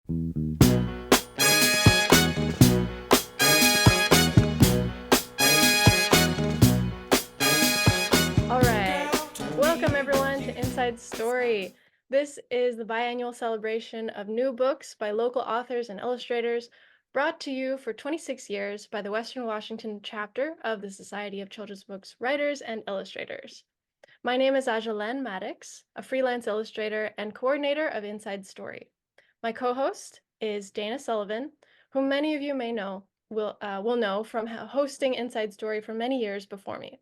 All right, welcome everyone to Inside Story. This is the biannual celebration of new books by local authors and illustrators, brought to you for 26 years by the Western Washington chapter of the Society of Children's Books Writers and Illustrators. My name is Ajalen Maddox, a freelance illustrator and coordinator of Inside Story. My co-host is Dana Sullivan, whom many of you may know will know from hosting Inside Story for many years before me.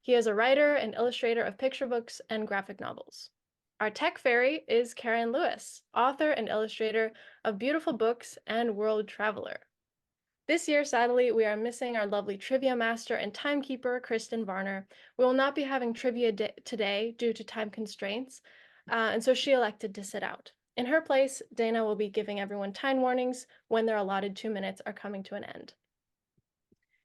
He is a writer and illustrator of picture books and graphic novels. Our tech fairy is Karen Lewis, author and illustrator of beautiful books and world traveler. This year, sadly, we are missing our lovely trivia master and timekeeper, Kristen Varner. We will not be having trivia today due to time constraints, and so she elected to sit out. In her place, Dana will be giving everyone time warnings when their allotted 2 minutes are coming to an end.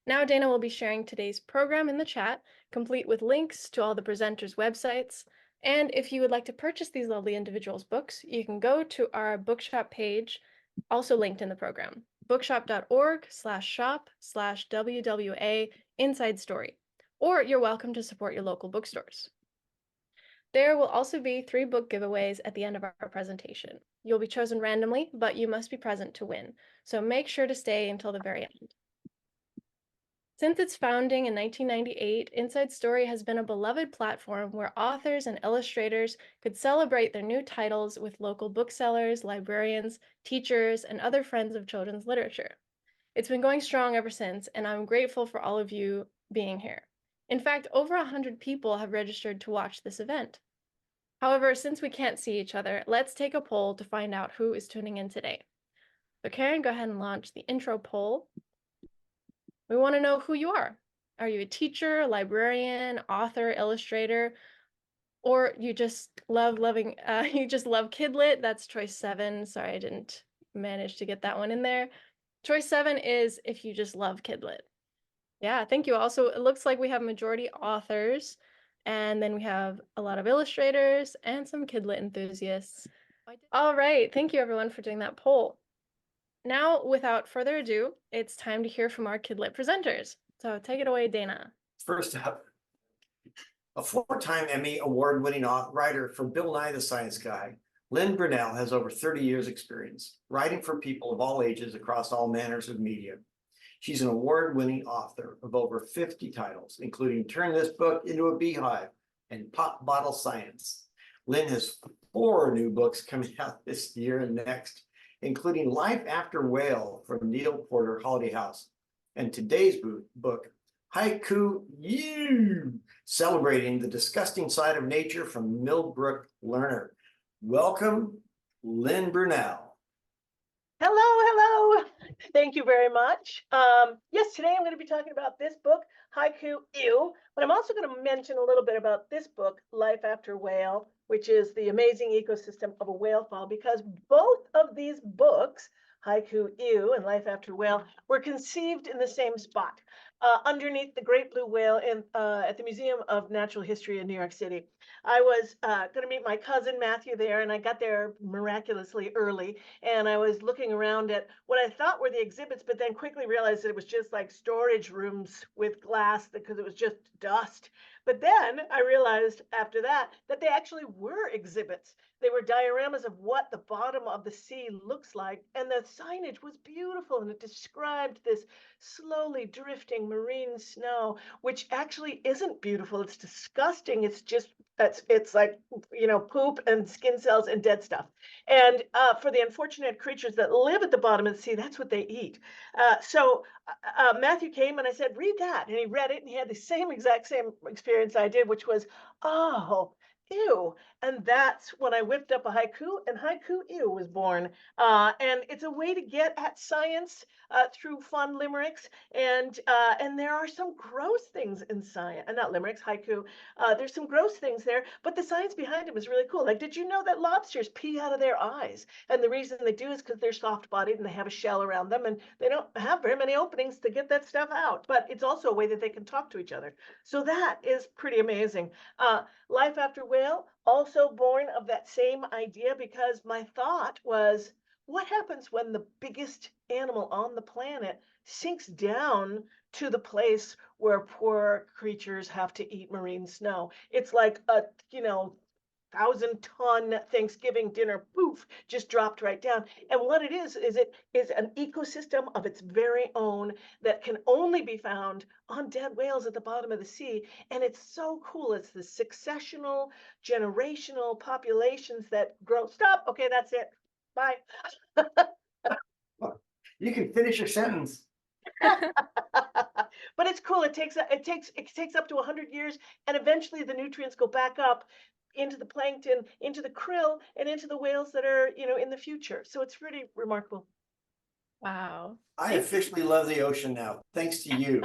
Now Dana will be sharing today's program in the chat, complete with links to all the presenters' websites. And if you would like to purchase these lovely individuals' books, you can go to our bookshop page, also linked in the program, bookshop.org/shop/WWA Inside Story, or you're welcome to support your local bookstores. There will also be 3 book giveaways at the end of our presentation. You'll be chosen randomly, but you must be present to win, so make sure to stay until the very end. Since its founding in 1998, Inside Story has been a beloved platform where authors and illustrators could celebrate their new titles with local booksellers, librarians, teachers, and other friends of children's literature. It's been going strong ever since, and I'm grateful for all of you being here. In fact, over 100 people have registered to watch this event. However, since we can't see each other, let's take a poll to find out who is tuning in today. So Karen, go ahead and launch the intro poll. We want to know who you are. Are you a teacher, librarian, author, illustrator, or you just love Kidlit? That's choice 7. Sorry, I didn't manage to get that one in there. Choice 7 is if you just love Kidlit. Yeah, thank you. Also, it looks like we have majority authors, and then we have a lot of illustrators and some Kidlit enthusiasts. All right, thank you everyone for doing that poll. Now, without further ado, it's time to hear from our Kidlit presenters. So take it away, Dana. First up, a 4-time Emmy award-winning writer for Bill Nye the Science Guy, Lynn Brunell has over 30 years experience writing for people of all ages across all manners of media. She's an award-winning author of over 50 titles, including Turn This Book Into a Beehive and Pop Bottle Science. Lynn has 4 new books coming out this year and next, including Life After Whale from Neil Porter Holiday House, and today's book, Haiku You, celebrating the disgusting side of nature from Millbrook Learner. Welcome, Lynn Brunell. Hello. Thank you very much. Yes, today I'm going to be talking about this book, Haiku Ew, but I'm also going to mention a little bit about this book, Life After Whale, which is the amazing ecosystem of a whale fall, because both of these books, Haiku Ew and Life After Whale, were conceived in the same spot, underneath the great blue whale at the Museum of Natural History in New York City. I was going to meet my cousin Matthew there, and I got there miraculously early, and I was looking around at what I thought were the exhibits, but then quickly realized that it was just like storage rooms with glass because it was just dust. But then I realized after that they actually were exhibits. They were dioramas of what the bottom of the sea looks like, and the signage was beautiful, and it described this slowly drifting marine snow, which actually isn't beautiful. It's disgusting. It's like, poop and skin cells and dead stuff. And for the unfortunate creatures that live at the bottom of the sea, that's what they eat. So Matthew came and I said, read that. And he read it, and he had the exact same experience I did, which was, oh, ew. And that's when I whipped up a haiku, and Haiku Ew was born. And it's a way to get at science through fun limericks. And there are some gross things in science, not limericks, haiku. There's some gross things there, but the science behind them is really cool. Like, did you know that lobsters pee out of their eyes? And the reason they do is because they're soft-bodied and they have a shell around them, and they don't have very many openings to get that stuff out. But it's also a way that they can talk to each other. So that is pretty amazing. Life After Whale, also born of that same idea, because my thought was, what happens when the biggest animal on the planet sinks down to the place where poor creatures have to eat marine snow? It's like a, 1,000-ton Thanksgiving dinner, poof, just dropped right down. And what it is it is an ecosystem of its very own that can only be found on dead whales at the bottom of the sea. And it's so cool. It's the successional, generational populations that grow. Stop. Okay, that's it. Bye. You can finish your sentence. But it's cool. It takes up to 100 years, and eventually the nutrients go back up into the plankton, into the krill, and into the whales that are, in the future. So it's really remarkable. Wow. I officially love the ocean now, thanks to you.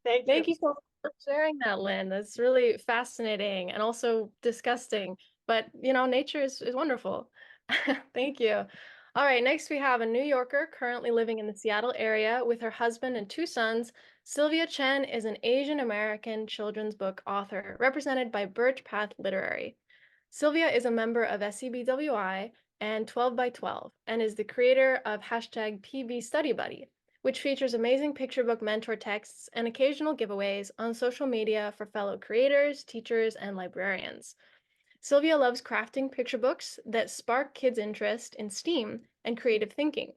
Thank you. So much for sharing that, Lynn. That's really fascinating and also disgusting. But, nature is wonderful. Thank you. All right, next we have a New Yorker currently living in the Seattle area with her husband and 2 sons. Sylvia Chen is an Asian American children's book author represented by Birch Path Literary. Sylvia is a member of SCBWI and 12 by 12 and is the creator of #PB Study Buddy, which features amazing picture book mentor texts and occasional giveaways on social media for fellow creators, teachers, and librarians. Sylvia loves crafting picture books that spark kids' interest in STEAM and creative thinking.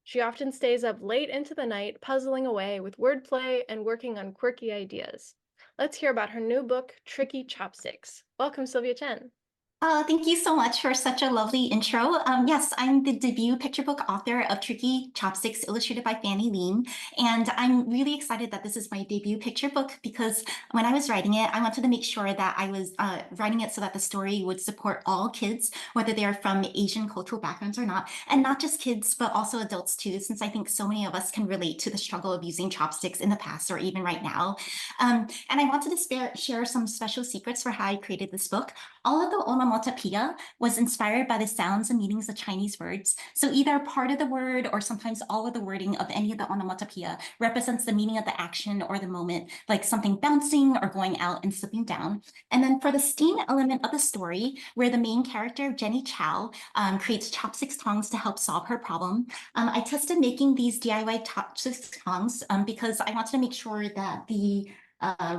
She often stays up late into the night puzzling away with wordplay and working on quirky ideas. Let's hear about her new book, Tricky Chopsticks. Welcome, Sylvia Chen. Thank you so much for such a lovely intro. Yes, I'm the debut picture book author of Tricky Chopsticks, illustrated by Fanny Lean. And I'm really excited that this is my debut picture book because when I was writing it, I wanted to make sure that I was writing it so that the story would support all kids, whether they are from Asian cultural backgrounds or not. And not just kids, but also adults too, since I think so many of us can relate to the struggle of using chopsticks in the past or even right now. And I wanted to share some special secrets for how I created this book. All of the onomatopoeia was inspired by the sounds and meanings of Chinese words. So either part of the word or sometimes all of the wording of any of the onomatopoeia represents the meaning of the action or the moment, like something bouncing or going out and slipping down. And then for the STEAM element of the story, where the main character, Jenny Chow, creates chopsticks tongs to help solve her problem, I tested making these DIY chopsticks tongs because I wanted to make sure that the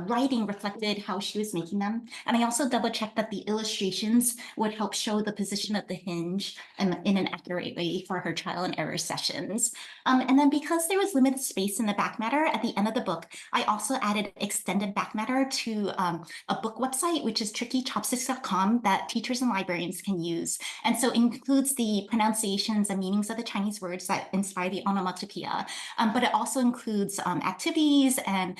writing reflected how she was making them. And I also double checked that the illustrations would help show the position of the hinge in an accurate way for her trial and error sessions. And then because there was limited space in the back matter at the end of the book, I also added extended back matter to a book website, which is trickychopsticks.com, that teachers and librarians can use. And so it includes the pronunciations and meanings of the Chinese words that inspire the onomatopoeia, but it also includes activities and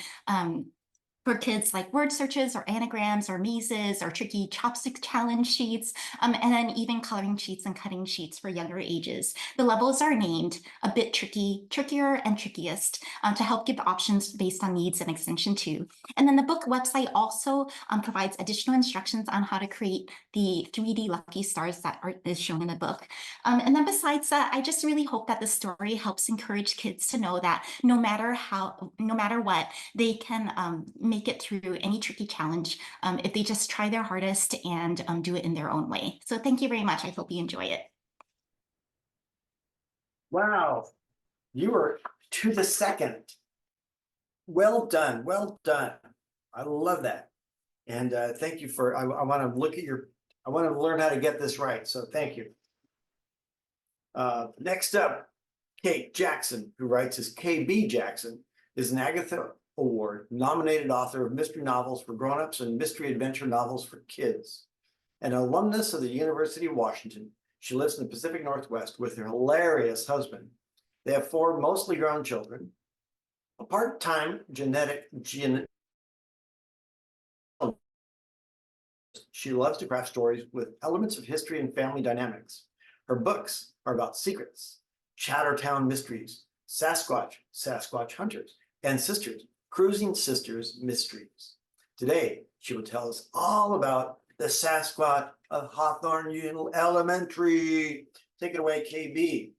for kids, like word searches or anagrams or mazes or tricky chopstick challenge sheets, and then even coloring sheets and cutting sheets for younger ages. The levels are named a bit tricky, trickier, and trickiest to help give options based on needs and extension 2. And then the book website also provides additional instructions on how to create the 3D lucky stars that is shown in the book. And then besides that, I just really hope that the story helps encourage kids to know that no matter what, they can make it through any tricky challenge if they just try their hardest and do it in their own way. So thank you very much. I hope you enjoy it. Wow, you were to the second. Well done, well done. I love that. And thank you for, I want to look at I want to learn how to get this right. So thank you. Next up, Kate Jackson, who writes as KB Jackson, is an Agatha Award nominated author of mystery novels for grown-ups and mystery adventure novels for kids. An alumnus of the University of Washington, she lives in the Pacific Northwest with her hilarious husband. They have 4 mostly grown children, a part-time She loves to craft stories with elements of history and family dynamics. Her books are about secrets, Chattertown mysteries, Sasquatch hunters, and sisters, Cruising Sisters mysteries. Today, she will tell us all about the Sasquatch of Hawthorne Elementary. Take it away, KB.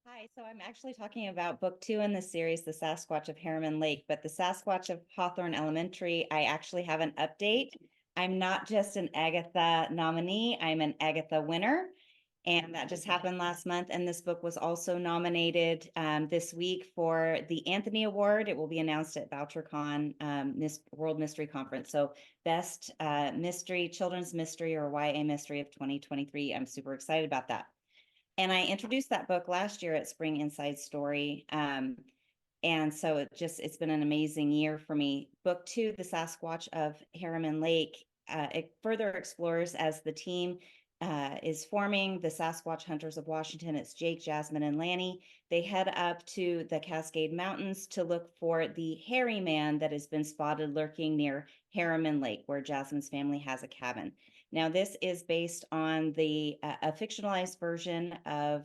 Hi, so I'm actually talking about book 2 in the series, The Sasquatch of Harriman Lake, but the Sasquatch of Hawthorne Elementary, I actually have an update. I'm not just an Agatha nominee, I'm an Agatha winner. And that just happened last month. And this book was also nominated this week for the Anthony Award. It will be announced at VoucherCon World Mystery Conference. So best mystery, children's mystery or YA mystery of 2023. I'm super excited about that. And I introduced that book last year at Spring Inside Story. And so it's been an amazing year for me. Book 2, The Sasquatch of Harriman Lake, it further explores as the team is forming the Sasquatch Hunters of Washington. It's Jake, Jasmine, and Lanny. They head up to the Cascade Mountains to look for the hairy man that has been spotted lurking near Harriman Lake, where Jasmine's family has a cabin. Now, this is based on a fictionalized version of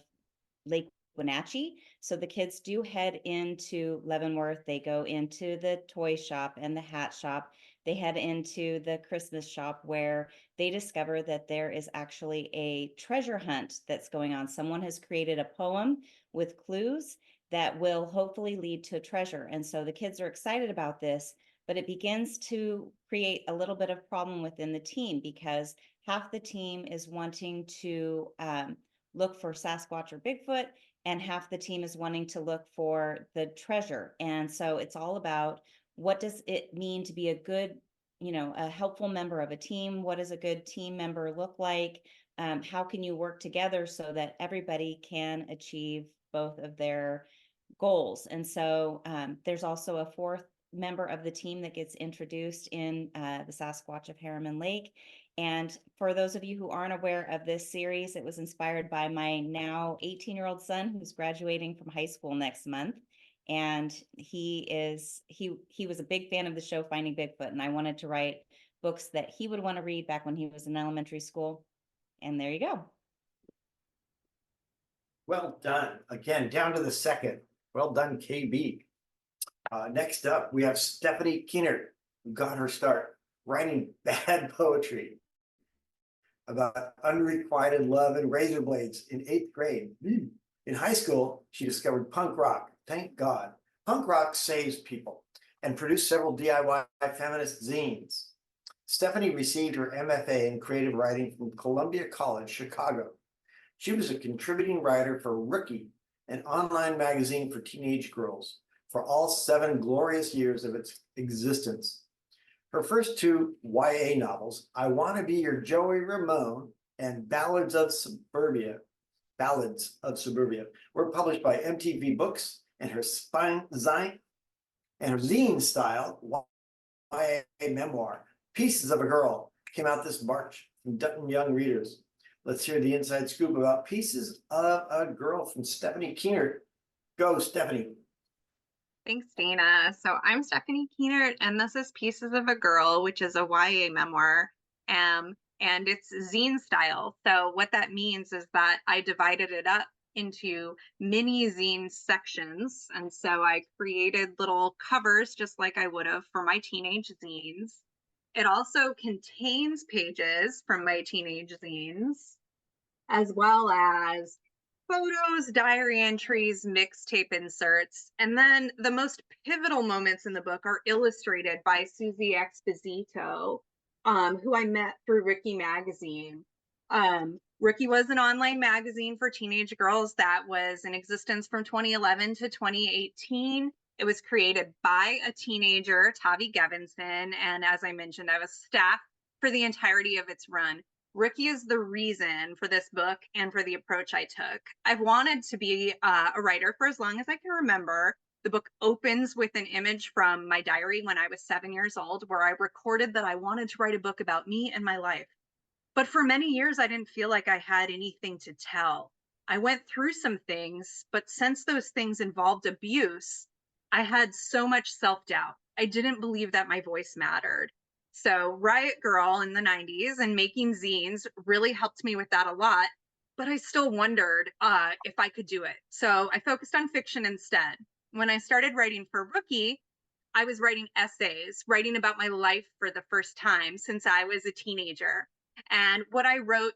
Lake Wenatchee. So the kids do head into Leavenworth. They go into the toy shop and the hat shop. They head into the Christmas shop where they discover that there is actually a treasure hunt that's going on. Someone has created a poem with clues that will hopefully lead to a treasure. And so the kids are excited about this, but it begins to create a little bit of problem within the team because half the team is wanting to look for Sasquatch or Bigfoot, and half the team is wanting to look for the treasure. And so it's all about what does it mean to be a good, a helpful member of a team? What does a good team member look like? How can you work together so that everybody can achieve both of their goals? And so there's also a fourth member of the team that gets introduced in the Sasquatch of Harriman Lake. And for those of you who aren't aware of this series, it was inspired by my now 18-year-old son who's graduating from high school next month. And he was a big fan of the show Finding Bigfoot, and I wanted to write books that he would want to read back when he was in elementary school. And there you go. Well done. Again, down to the second. Well done, KB. Next up, we have Stephanie Keener, who got her start writing bad poetry about unrequited love and razor blades in 8th grade. In high school, she discovered punk rock. Thank God. Punk rock saves people and produced several DIY feminist zines. Stephanie received her MFA in creative writing from Columbia College, Chicago. She was a contributing writer for Rookie, an online magazine for teenage girls, for all 7 glorious years of its existence. Her first 2 YA novels, I Want to Be Your Joey Ramone and Ballads of Suburbia, were published by MTV Books, and her zine style YA memoir, Pieces of a Girl, came out this March from Dutton Young Readers. Let's hear the inside scoop about Pieces of a Girl from Stephanie Keener. Go, Stephanie. Thanks, Dana. So I'm Stephanie Keener, and this is Pieces of a Girl, which is a YA memoir, and it's zine style. So what that means is that I divided it up into mini zine sections. And so I created little covers just like I would have for my teenage zines. It also contains pages from my teenage zines, as well as photos, diary entries, mixtape inserts. And then the most pivotal moments in the book are illustrated by Susie Exposito, who I met through Rookie magazine. Rookie was an online magazine for teenage girls that was in existence from 2011 to 2018. It was created by a teenager, Tavi Gevinson, and as I mentioned, I was staff for the entirety of its run. Rookie is the reason for this book and for the approach I took. I've wanted to be a writer for as long as I can remember. The book opens with an image from my diary when I was 7 years old, where I recorded that I wanted to write a book about me and my life. But for many years, I didn't feel like I had anything to tell. I went through some things, but since those things involved abuse, I had so much self-doubt. I didn't believe that my voice mattered. So Riot Girl in the 90s and making zines really helped me with that a lot, but I still wondered if I could do it. So I focused on fiction instead. When I started writing for Rookie, I was writing essays, writing about my life for the first time since I was a teenager. And what I wrote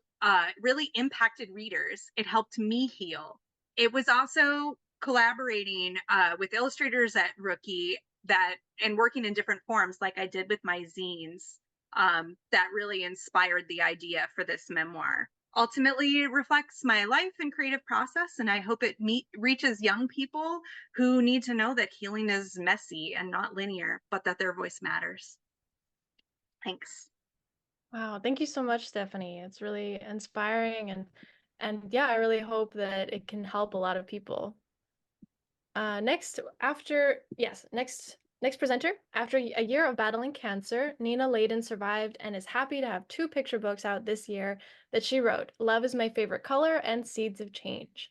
really impacted readers. It helped me heal. It was also collaborating with illustrators at Rookie and working in different forms like I did with my zines that really inspired the idea for this memoir. Ultimately, it reflects my life and creative process, and I hope it reaches young people who need to know that healing is messy and not linear, but that their voice matters. Thanks. Wow, thank you so much, Stephanie. It's really inspiring and yeah, I really hope that it can help a lot of people. Next presenter. After a year of battling cancer, Nina Layden survived and is happy to have 2 picture books out this year that she wrote, Love is My Favorite Color and Seeds of Change.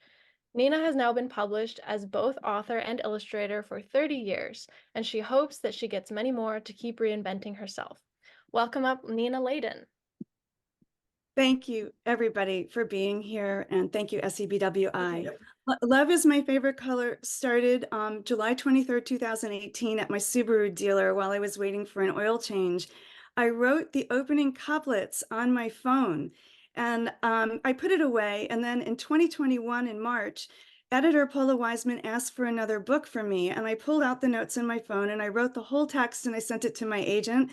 Nina has now been published as both author and illustrator for 30 years, and she hopes that she gets many more to keep reinventing herself. Welcome up, Nina Layden. Thank you, everybody, for being here, and thank you, SCBWI. Yep. Love is My Favorite Color started July 23rd, 2018 at my Subaru dealer while I was waiting for an oil change. I wrote the opening couplets on my phone, and I put it away, and then in 2021, in March, editor Paula Wiseman asked for another book from me, and I pulled out the notes in my phone, and I wrote the whole text, and I sent it to my agent.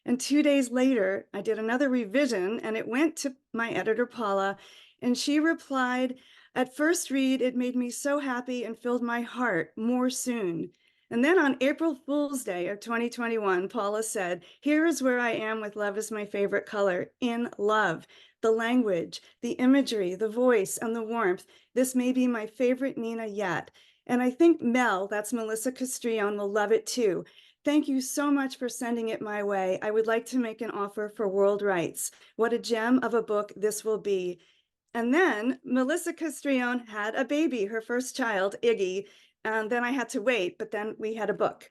And 2 days later, I did another revision and it went to my editor, Paula, and she replied, at first read, it made me so happy and filled my heart, more soon. And then on April Fool's Day of 2021, Paula said, here is where I am with Love is My Favorite Color, in love. The language, the imagery, the voice, and the warmth. This may be my favorite Nina yet. And I think Mel, that's Melissa Castrillon, will love it too. Thank you so much for sending it my way. I would like to make an offer for world rights. What a gem of a book this will be. And then Melissa Castrillon had a baby, her first child, Iggy, and then I had to wait, but then we had a book.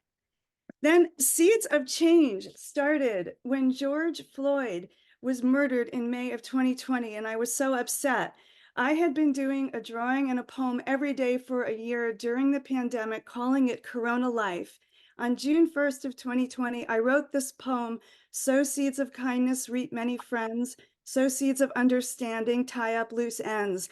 Then Seeds of Change started when George Floyd was murdered in May of 2020, and I was so upset. I had been doing a drawing and a poem every day for a year during the pandemic, calling it Corona Life. On June 1st of 2020, I wrote this poem, Sow seeds of kindness, reap many friends, sow seeds of understanding, tie up loose ends.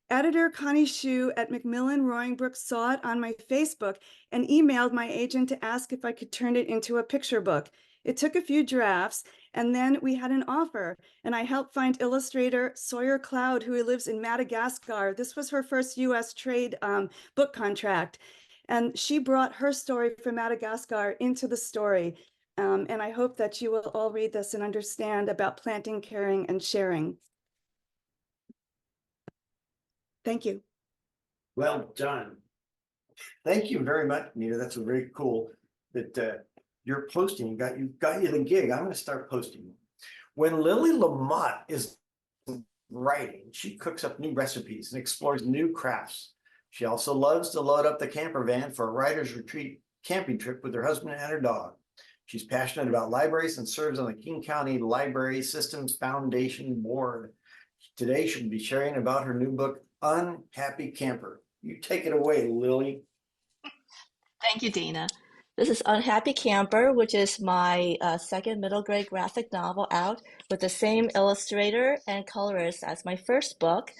Editor Connie Hsu at Macmillan Roaring Brook saw it on my Facebook and emailed my agent to ask if I could turn it into a picture book. It took a few drafts, and then we had an offer, and I helped find illustrator Sawyer Cloud, who lives in Madagascar. This was her first US trade book contract. And she brought her story from Madagascar into the story. And I hope that you will all read this and understand about planting, caring, and sharing. Thank you. Well done. Thank you very much, Nina. That's very cool that you're posting. Got you the gig. I'm going to start posting. When Lily Lamott is writing, she cooks up new recipes and explores new crafts. She also loves to load up the camper van for a writer's retreat camping trip with her husband and her dog. She's passionate about libraries and serves on the King County Library Systems Foundation board. Today, she'll be sharing about her new book, Unhappy Camper. You take it away, Lily. Thank you, Dina. This is Unhappy Camper, which is my second middle grade graphic novel out with the same illustrator and colorist as my first book.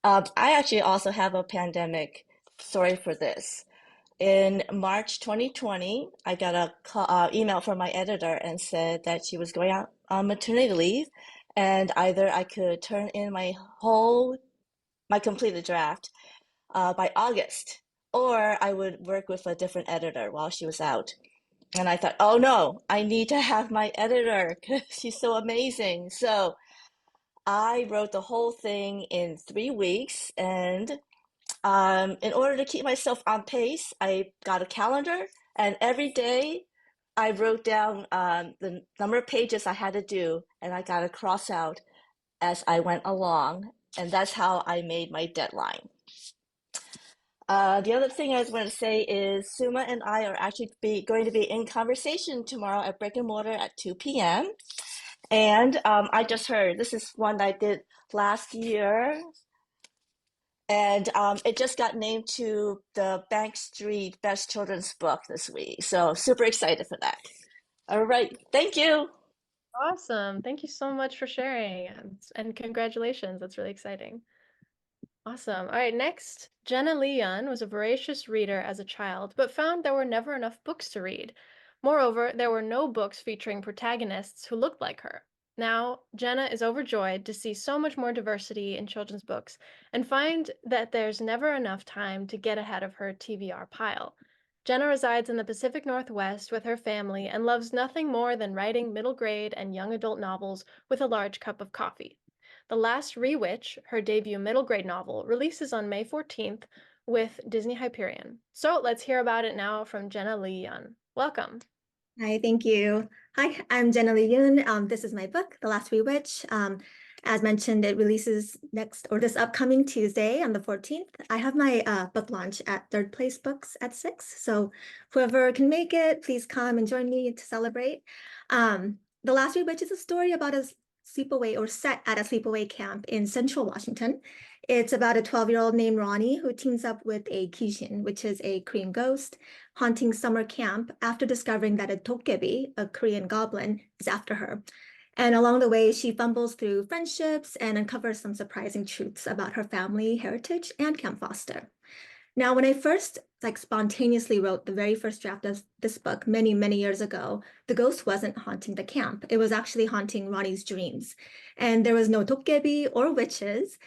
I actually also have a pandemic story for this. In March 2020, I got a email from my editor and said that she was going out on maternity leave, and either I could turn in my completed draft by August, or I would work with a different editor while she was out. And I thought, oh no, I need to have my editor because she's so amazing. So I wrote the whole thing in 3 weeks, and in order to keep myself on pace, I got a calendar, and every day I wrote down the number of pages I had to do, and I got to cross out as I went along, and that's how I made my deadline. The other thing I was going to say is Suma and I are actually going to be in conversation tomorrow at Brick and Mortar at 2 p.m. And I just heard, this is one I did last year, and it just got named to the Bank Street Best Children's Book this week. So super excited for that. All right, thank you. Awesome. Thank you so much for sharing and congratulations. That's really exciting. Awesome. All right, next, Jenna Leon was a voracious reader as a child, but found there were never enough books to read. Moreover, there were no books featuring protagonists who looked like her. Now, Jenna is overjoyed to see so much more diversity in children's books and find that there's never enough time to get ahead of her TBR pile. Jenna resides in the Pacific Northwest with her family and loves nothing more than writing middle grade and young adult novels with a large cup of coffee. The Last Rewitch, her debut middle grade novel, releases on May 14th with Disney Hyperion. So let's hear about it now from Jenna Lee Yun. Welcome. Hi, thank you. Hi, I'm Jenna Lee Yoon. This is my book, The Last Rewitch. As mentioned, it releases this upcoming Tuesday on the 14th. I have my book launch at Third Place Books at 6. So whoever can make it, please come and join me to celebrate. The Last Rewitch is a story about a sleepaway or set at a sleepaway camp in Central Washington. It's about a 12-year-old named Ronnie who teams up with a Kishin, which is a Korean ghost, haunting summer camp after discovering that a dokkaebi, a Korean goblin, is after her. And along the way, she fumbles through friendships and uncovers some surprising truths about her family, heritage, and Camp Foster. Now, when I first spontaneously wrote the very first draft of this book many, many years ago, the ghost wasn't haunting the camp. It was actually haunting Ronnie's dreams. And there was no dokkaebi or witches.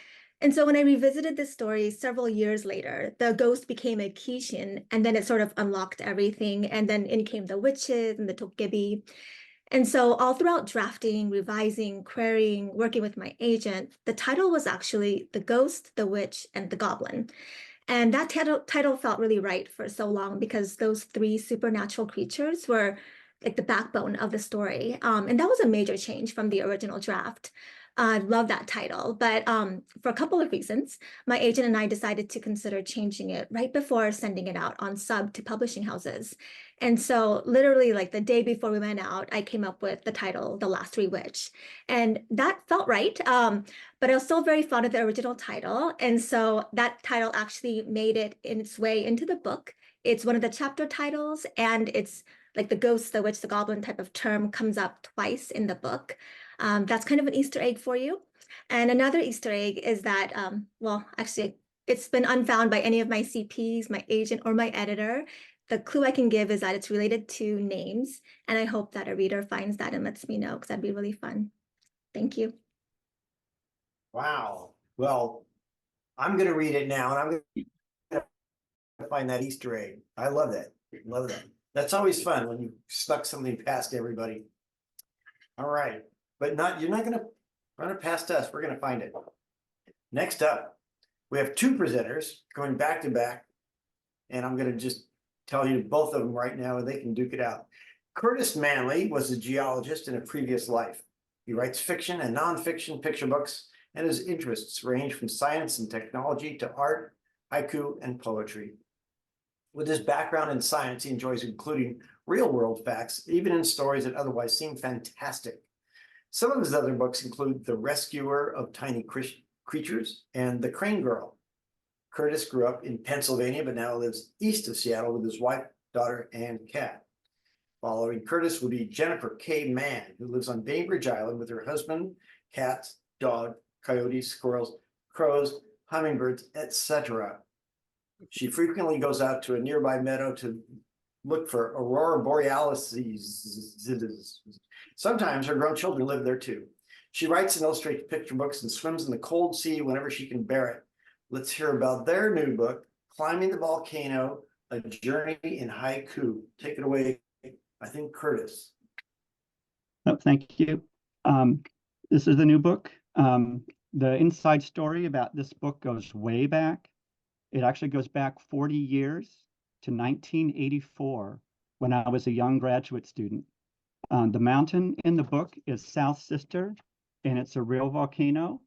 And so when I revisited this story several years later, the ghost became a Kishin, and then it sort of unlocked everything. And then in came the witches and the dokkaebi. And so all throughout drafting, revising, querying, working with my agent, the title was actually The Ghost, the Witch, and the Goblin. And that title felt really right for so long because those three supernatural creatures were like the backbone of the story. And that was a major change from the original draft. I love that title, but for a couple of reasons, my agent and I decided to consider changing it right before sending it out on sub to publishing houses. And so literally like the day before we went out, I came up with the title, The Last Rewitch. And that felt right, but I was still very fond of the original title. And so that title actually made it in its way into the book. It's one of the chapter titles, and it's like the ghost, the witch, the goblin type of term comes up twice in the book. That's kind of an Easter egg for you. And another Easter egg is that, well, actually, it's been unfound by any of my CPs, my agent, or my editor. The clue I can give is that it's related to names. And I hope that a reader finds that and lets me know, because that'd be really fun. Thank you. Wow. Well, I'm going to read it now, and I'm going to find that Easter egg. I love that. Love that. That's always fun when you snuck something past everybody. All right. But you're not going to run it past us. We're going to find it. Next up, we have two presenters going back to back. And I'm going to just tell you both of them right now, and they can duke it out. Curtis Manley was a geologist in a previous life. He writes fiction and nonfiction picture books, and his interests range from science and technology to art, haiku, and poetry. With his background in science, he enjoys including real-world facts, even in stories that otherwise seem fantastic. Some of his other books include The Rescuer of Tiny Creatures and The Crane Girl. Curtis grew up in Pennsylvania, but now lives east of Seattle with his wife, daughter, and cat. Following Curtis would be Jennifer K. Mann, who lives on Bainbridge Island with her husband, cats, dog, coyotes, squirrels, crows, hummingbirds, etc. She frequently goes out to a nearby meadow to look for aurora borealis. Sometimes her grown children live there too. She writes and illustrates picture books and swims in the cold sea whenever she can bear it. Let's hear about their new book, Climbing the Volcano, A Journey in Haiku. Take it away, I think, Curtis. Oh, thank you. This is the new book. The inside story about this book goes way back. It actually goes back 40 years to 1984 when I was a young graduate student. The mountain in the book is South Sister, and it's a real volcano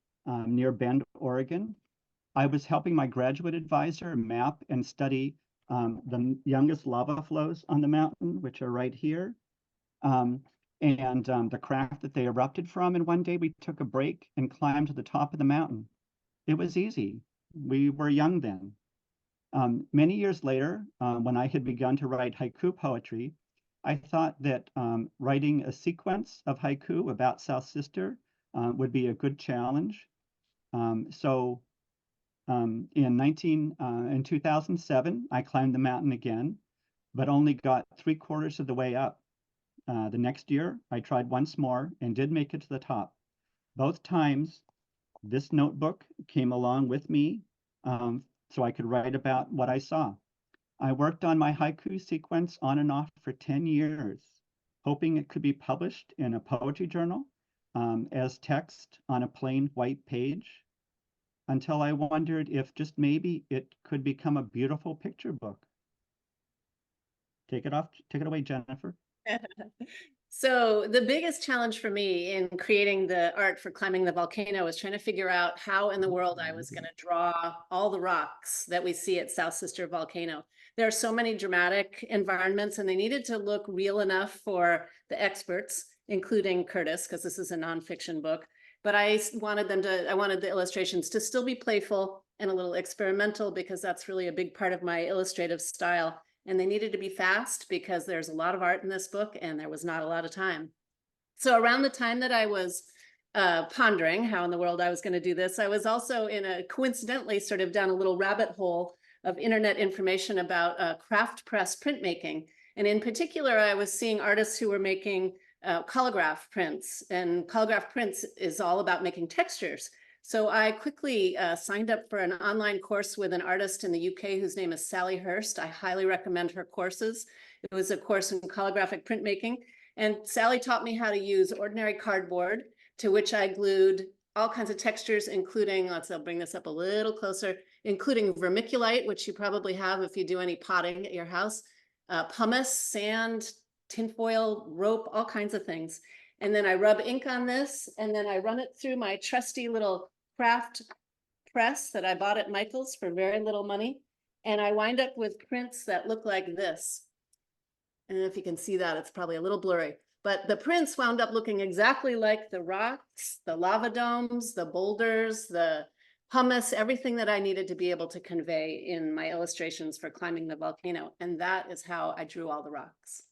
near Bend, Oregon. I was helping my graduate advisor map and study the youngest lava flows on the mountain, which are right here, and the crack that they erupted from. And one day we took a break and climbed to the top of the mountain. It was easy. We were young then. Many years later, when I had begun to write haiku poetry, I thought that writing a sequence of haiku about South Sister would be a good challenge. So in 2007, I climbed the mountain again, but only got 3/4 of the way up. The next year, I tried once more and did make it to the top. Both times, this notebook came along with me so I could write about what I saw. I worked on my haiku sequence on and off for 10 years, hoping it could be published in a poetry journal as text on a plain white page, until I wondered if just maybe it could become a beautiful picture book. Take it away, Jennifer. So the biggest challenge for me in creating the art for climbing the volcano was trying to figure out how in the world I was going to draw all the rocks that we see at South Sister Volcano. There are so many dramatic environments and they needed to look real enough for the experts, including Curtis, because this is a nonfiction book. But I wanted the illustrations to still be playful and a little experimental, because that's really a big part of my illustrative style. And they needed to be fast because there's a lot of art in this book and there was not a lot of time. So around the time that I was pondering how in the world I was going to do this, I was also coincidentally sort of down a little rabbit hole of internet information about craft press printmaking. And in particular, I was seeing artists who were making collagraph prints, and collagraph prints is all about making textures. So I quickly signed up for an online course with an artist in the UK whose name is Sally Hurst. I highly recommend her courses. It was a course in calligraphic printmaking. And Sally taught me how to use ordinary cardboard, to which I glued all kinds of textures, including, I'll bring this up a little closer, including vermiculite, which you probably have if you do any potting at your house, pumice, sand, tinfoil, rope, all kinds of things. And then I rub ink on this, and then I run it through my trusty little craft press that I bought at Michael's for very little money. And I wind up with prints that look like this. And if you can see that, it's probably a little blurry. But the prints wound up looking exactly like the rocks, the lava domes, the boulders, the pumice, everything that I needed to be able to convey in my illustrations for climbing the volcano. And that is how I drew all the rocks.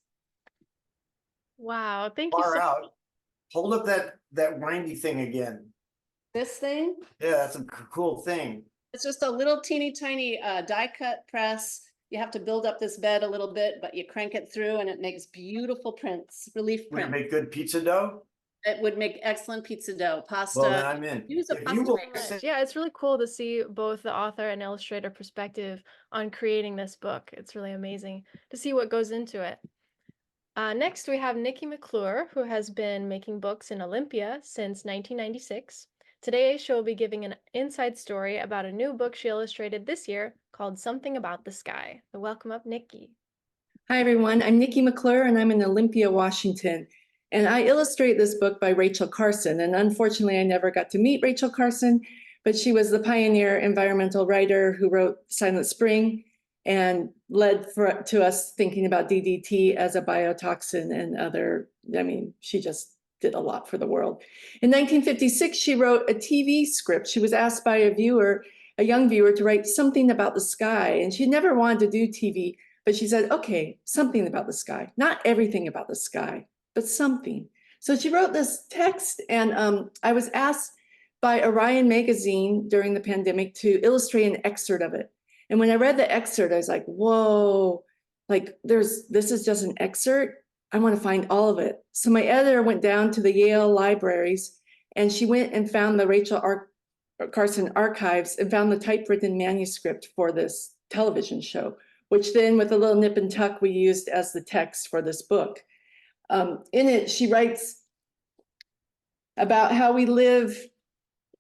Wow, thank you Far so out. much. Hold up that windy thing again. This thing? Yeah, that's a cool thing. It's just a little teeny tiny die cut press. You have to build up this bed a little bit, but you crank it through and it makes beautiful prints, relief Would it print. make good pizza dough? It would make excellent pizza dough, pasta. Well, then I'm in. Use a If pasta you will maker. Yeah, it's really cool to see both the author and illustrator perspective on creating this book. It's really amazing to see what goes into it. Next, we have Nikki McClure, who has been making books in Olympia since 1996. Today, she'll be giving an inside story about a new book she illustrated this year called Something About the Sky. So welcome up, Nikki. Hi, everyone. I'm Nikki McClure, and I'm in Olympia, Washington. And I illustrate this book by Rachel Carson. And unfortunately, I never got to meet Rachel Carson, but she was the pioneer environmental writer who wrote Silent Spring and led to us thinking about DDT as a biotoxin and other, she just did a lot for the world. In 1956, she wrote a TV script. She was asked by a young viewer, to write something about the sky. And she never wanted to do TV, but she said, okay, something about the sky, not everything about the sky, but something. So she wrote this text, and I was asked by Orion magazine during the pandemic to illustrate an excerpt of it. And when I read the excerpt, I was like, whoa, like this is just an excerpt. I want to find all of it. So my editor went down to the Yale libraries, and she went and found the Rachel Carson archives and found the typewritten manuscript for this television show, which then with a little nip and tuck, we used as the text for this book. In it, she writes about how we live.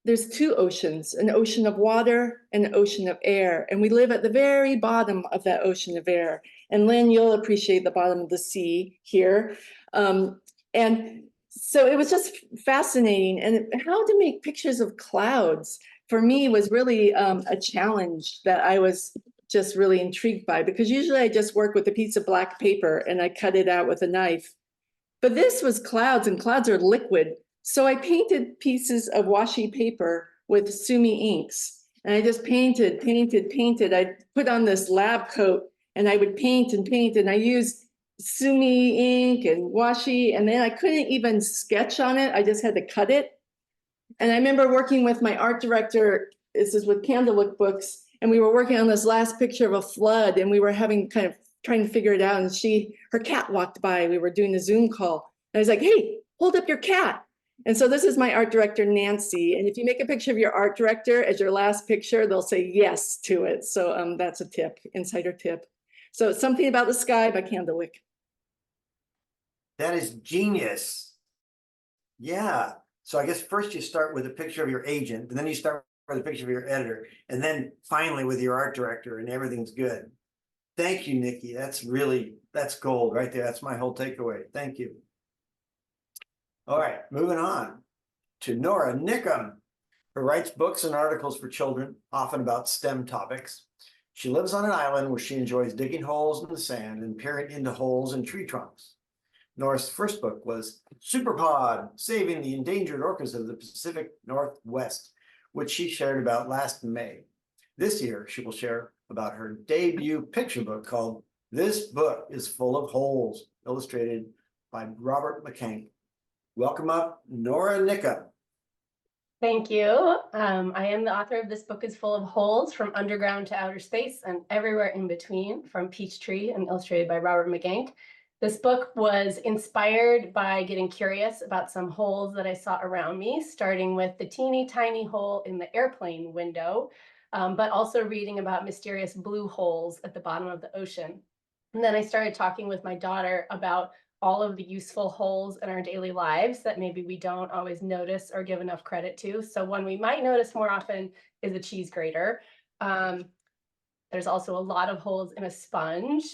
There's two oceans, an ocean of water and an ocean of air. And we live at the very bottom of that ocean of air. And Lynn, you'll appreciate the bottom of the sea here. And so it was just fascinating. And how to make pictures of clouds for me was really a challenge that I was just really intrigued by, because usually I just work with a piece of black paper and I cut it out with a knife. But this was clouds, and clouds are liquid. So I painted pieces of washi paper with Sumi inks, and I just painted. I put on this lab coat, and I would paint, and I used Sumi ink and washi, and then I couldn't even sketch on it. I just had to cut it. And I remember working with my art director, this is with Candlewick Books, and we were working on this last picture of a flood, and we were having kind of trying to figure it out. And her cat walked by. We were doing a Zoom call. And I was like, hey, hold up your cat. And so this is my art director, Nancy. And if you make a picture of your art director as your last picture, they'll say yes to it. So that's a tip, insider tip. So Something About the Sky by Candlewick. That is genius. Yeah. So I guess first you start with a picture of your agent, and then you start with a picture of your editor, and then finally with your art director, and everything's good. Thank you, Nikki. That's gold right there. That's my whole takeaway. Thank you. All right, moving on to Nora Nickum, who writes books and articles for children, often about STEM topics. She lives on an island where she enjoys digging holes in the sand and peering into holes in tree trunks. Nora's first book was Superpod, Saving the Endangered Orcas of the Pacific Northwest, which she shared about last May. This year, she will share about her debut picture book called This Book is Full of Holes, illustrated by Robert McCank. Welcome up, Nora Nickum. Thank you. I am the author of This Book is Full of Holes, From Underground to Outer Space and Everywhere in Between, from Peachtree and illustrated by Robert McCank. This book was inspired by getting curious about some holes that I saw around me, starting with the teeny tiny hole in the airplane window, but also reading about mysterious blue holes at the bottom of the ocean. And then I started talking with my daughter about all of the useful holes in our daily lives that maybe we don't always notice or give enough credit to. So one we might notice more often is a cheese grater. There's also a lot of holes in a sponge,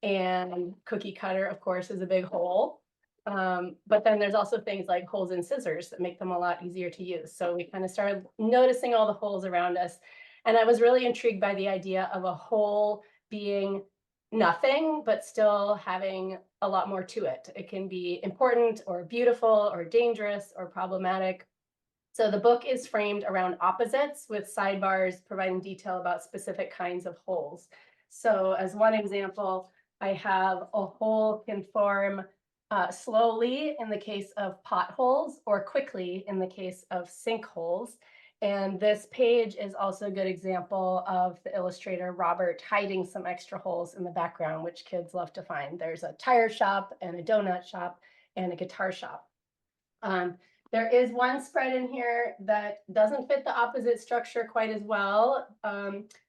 and cookie cutter, of course, is a big hole. But then there's also things like holes in scissors that make them a lot easier to use. So we kind of started noticing all the holes around us. And I was really intrigued by the idea of a hole being nothing, but still having a lot more to it. It can be important or beautiful or dangerous or problematic. So the book is framed around opposites, with sidebars providing detail about specific kinds of holes. So as one example, I have a hole can form slowly in the case of potholes or quickly in the case of sinkholes. And this page is also a good example of the illustrator Robert hiding some extra holes in the background, which kids love to find. There's a tire shop and a donut shop and a guitar shop. There is one spread in here that doesn't fit the opposite structure quite as well,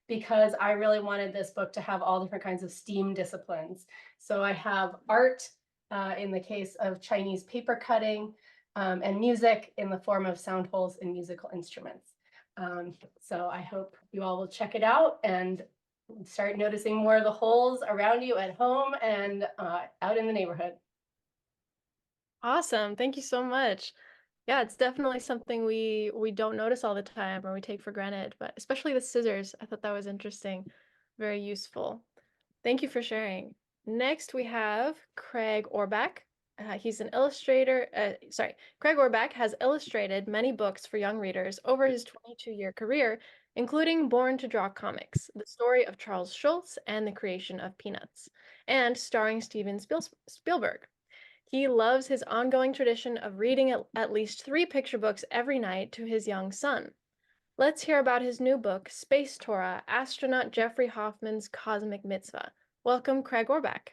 because I really wanted this book to have all different kinds of STEAM disciplines. So I have art in the case of Chinese paper cutting, and music in the form of sound holes in musical instruments. So I hope you all will check it out and start noticing more of the holes around you at home and out in the neighborhood. Awesome. Thank you so much. Yeah, it's definitely something we don't notice all the time or we take for granted, but especially the scissors. I thought that was interesting, very useful. Thank you for sharing. Next, we have Craig Orbach. He's an illustrator. Craig Orbach has illustrated many books for young readers over his 22-year career, including Born to Draw Comics, the story of Charles Schulz and the creation of Peanuts, and starring Steven Spielberg. He loves his ongoing tradition of reading at least 3 picture books every night to his young son. Let's hear about his new book, Space Torah, Astronaut Jeffrey Hoffman's Cosmic Mitzvah. Welcome, Craig Orbach.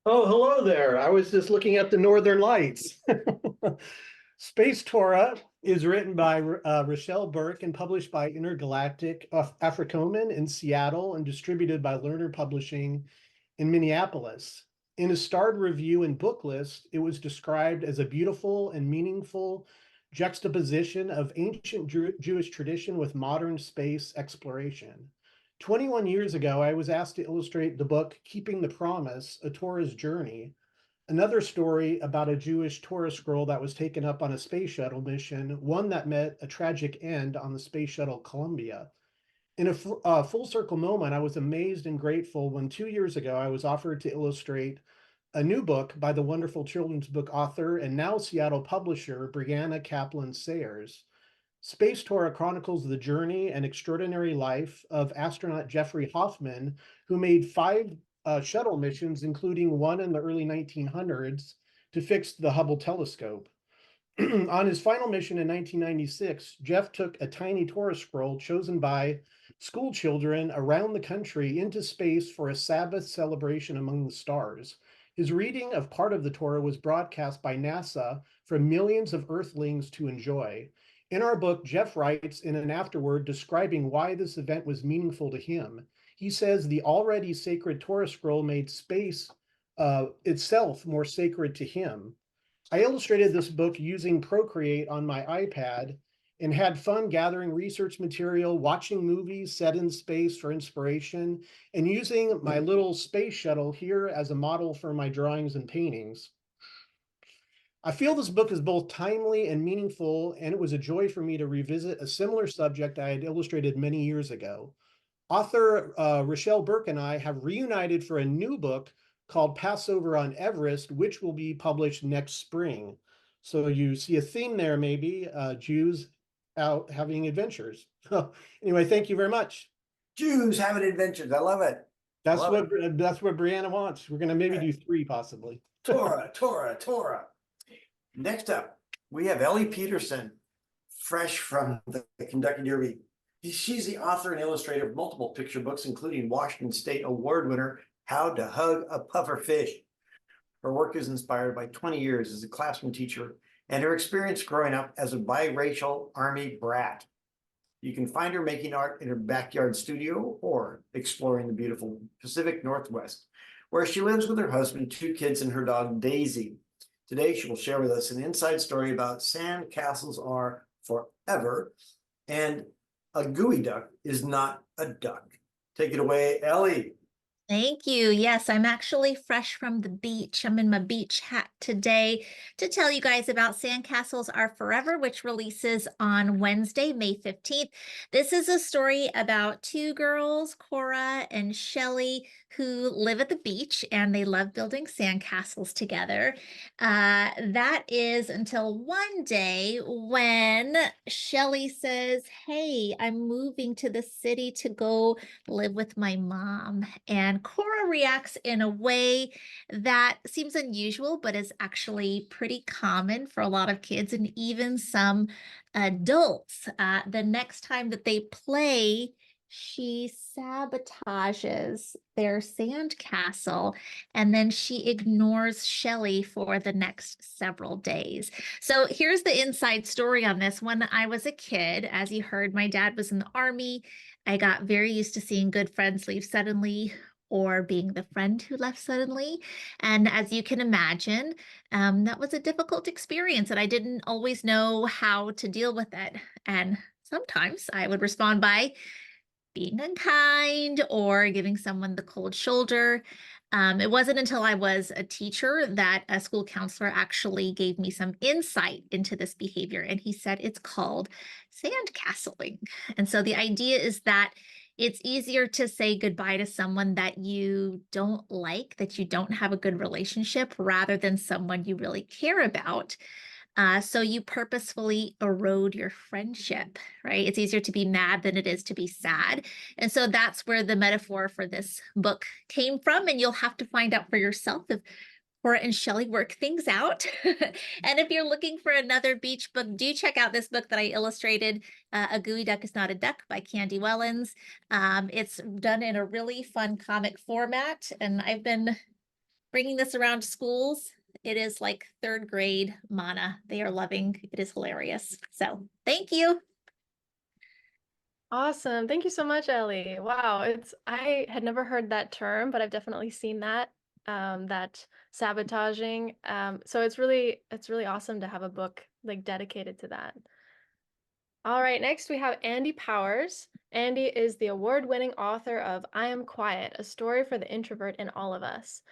Oh, hello there. I was just looking at the Northern Lights. Space Torah is written by Rochelle Burke and published by Intergalactic Africomen in Seattle and distributed by Lerner Publishing in Minneapolis. In a starred review and book list, it was described as a beautiful and meaningful juxtaposition of ancient Jewish tradition with modern space exploration. 21 years ago, I was asked to illustrate the book Keeping the Promise, A Torah's Journey, another story about a Jewish Torah scroll that was taken up on a space shuttle mission, one that met a tragic end on the space shuttle Columbia. In a full circle moment, I was amazed and grateful when 2 years ago I was offered to illustrate a new book by the wonderful children's book author and now Seattle publisher, Brianna Kaplan Sayers. Space Torah chronicles the journey and extraordinary life of astronaut Jeffrey Hoffman, who made 5 shuttle missions, including one in the early 1900s, to fix the Hubble telescope. On his final mission in 1996, Jeff took a tiny Torah scroll chosen by school children around the country into space for a Sabbath celebration among the stars. His reading of part of the Torah was broadcast by NASA for millions of Earthlings to enjoy. In our book, Jeff writes in an afterword describing why this event was meaningful to him. He says the already sacred Torah scroll made space itself more sacred to him. I illustrated this book using Procreate on my iPad and had fun gathering research material, watching movies set in space for inspiration, and using my little space shuttle here as a model for my drawings and paintings. I feel this book is both timely and meaningful, and it was a joy for me to revisit a similar subject I had illustrated many years ago. Author Rochelle Burke and I have reunited for a new book called Passover on Everest, which will be published next spring. So you see a theme there, maybe, Jews out having adventures. Anyway, thank you very much. Jews having adventures. I love it. That's what Brianna wants. We're going to maybe do 3 possibly. Torah, Torah, Torah. Next up, we have Ellie Peterson, fresh from the Kentucky Derby. She's the author and illustrator of multiple picture books, including Washington State Award winner, How to Hug a Puffer Fish. Her work is inspired by 20 years as a classroom teacher and her experience growing up as a biracial Army brat. You can find her making art in her backyard studio or exploring the beautiful Pacific Northwest, where she lives with her husband, 2 kids, and her dog, Daisy. Today, she will share with us an inside story about sand castles are forever, and a gooey duck is not a duck. Take it away, Ellie. Thank you. Yes, I'm actually fresh from the beach. I'm in my beach hat today to tell you guys about Sandcastles Are Forever, which releases on Wednesday, May 15th. This is a story about 2 girls, Cora and Shelly, who live at the beach and they love building sandcastles together. That is until one day when Shelly says, "Hey, I'm moving to the city to go live with my mom." And Cora reacts in a way that seems unusual, but is actually pretty common for a lot of kids and even some adults. The next time that they play, she sabotages their sandcastle and then she ignores Shelly for the next several days. So here's the inside story on this. When I was a kid, as you heard, my dad was in the Army. I got very used to seeing good friends leave suddenly or being the friend who left suddenly. And as you can imagine, that was a difficult experience and I didn't always know how to deal with it. And sometimes I would respond by being unkind or giving someone the cold shoulder. It wasn't until I was a teacher that a school counselor actually gave me some insight into this behavior. And he said it's called sandcastling. And so the idea is that it's easier to say goodbye to someone that you don't like, that you don't have a good relationship, rather than someone you really care about. So you purposefully erode your friendship, right? It's easier to be mad than it is to be sad. And so that's where the metaphor for this book came from. And you'll have to find out for yourself if Cora and Shelly work things out. And if you're looking for another beach book, do check out this book that I illustrated, A Gooey Duck Is Not a Duck by Candy Wellens. It's done in a really fun comic format. And I've been bringing this around to schools. It is like 3rd grade mana. They are loving. It is hilarious. So thank you. Awesome. Thank you so much, Ellie. Wow. I had never heard that term, but I've definitely seen that, that sabotaging. So it's really awesome to have a book like dedicated to that. All right, next we have Andy Powers. Andy is the award-winning author of I Am Quiet, a story for the introvert in all of us.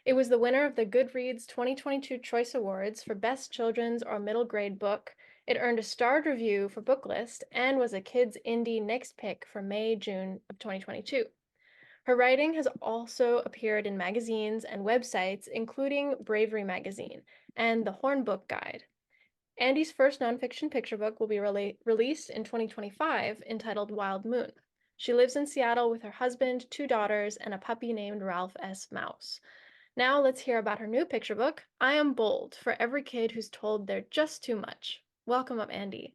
It was the winner of the Goodreads 2022 Choice Awards for Best Children's or Middle Grade Book. It earned a starred review for Booklist and was a Kids Indie Next Pick for May-June of 2022. Her writing has also appeared in magazines and websites, including Bravery Magazine and the Horn Book Guide. Andy's first nonfiction picture book will be released in 2025, entitled Wild Moon. She lives in Seattle with her husband, 2 daughters, and a puppy named Ralph S. Mouse. Now let's hear about her new picture book, I Am Bold, for every kid who's told they're just too much. Welcome up, Andy.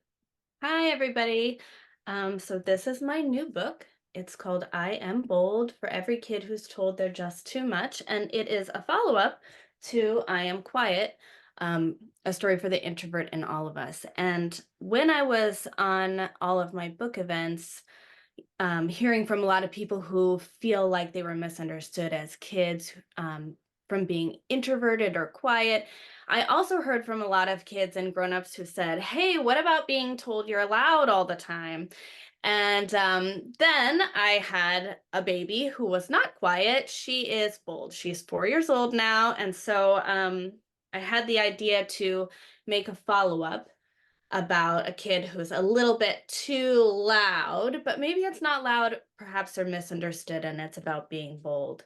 Hi, everybody. So this is my new book. It's called I Am Bold, for every kid who's told they're just too much. And it is a follow-up to I Am Quiet, a story for the introvert in all of us. And when I was on all of my book events, hearing from a lot of people who feel like they were misunderstood as kids, from being introverted or quiet. I also heard from a lot of kids and grown-ups who said, hey, what about being told you're loud all the time? And then I had a baby who was not quiet. She is bold. She's 4 years old now. And so I had the idea to make a follow-up about a kid who's a little bit too loud, but maybe it's not loud, perhaps they're misunderstood, and it's about being bold.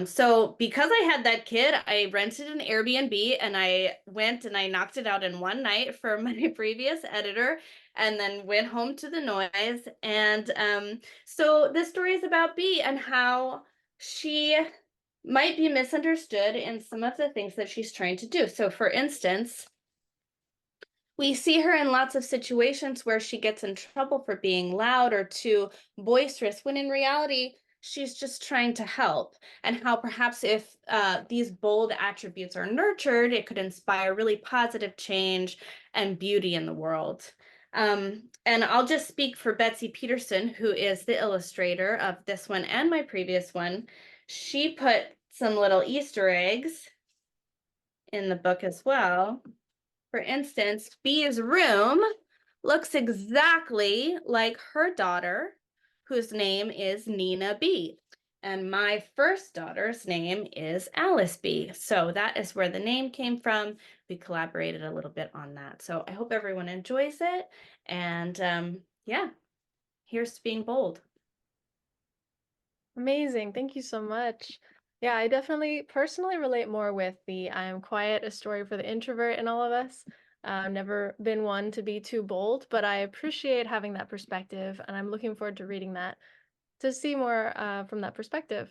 So because I had that kid, I rented an Airbnb and I went and I knocked it out in one night for my previous editor, and then went home to the noise. And so this story is about Bee and how she might be misunderstood in some of the things that she's trying to do. So for instance, we see her in lots of situations where she gets in trouble for being loud or too boisterous, when in reality, she's just trying to help. And how perhaps if these bold attributes are nurtured, it could inspire really positive change and beauty in the world. And I'll just speak for Betsy Peterson, who is the illustrator of this one and my previous one. She put some little Easter eggs in the book as well. For instance, Bee's room looks exactly like her daughter, whose name is Nina Bee. And my first daughter's name is Alice Bee. So that is where the name came from. We collaborated a little bit on that. So I hope everyone enjoys it. And yeah, here's to being bold. Amazing. Thank you so much. Yeah, I definitely personally relate more with the I Am Quiet, a story for the introvert in all of us. I've never been one to be too bold, but I appreciate having that perspective, and I'm looking forward to reading that to see more from that perspective.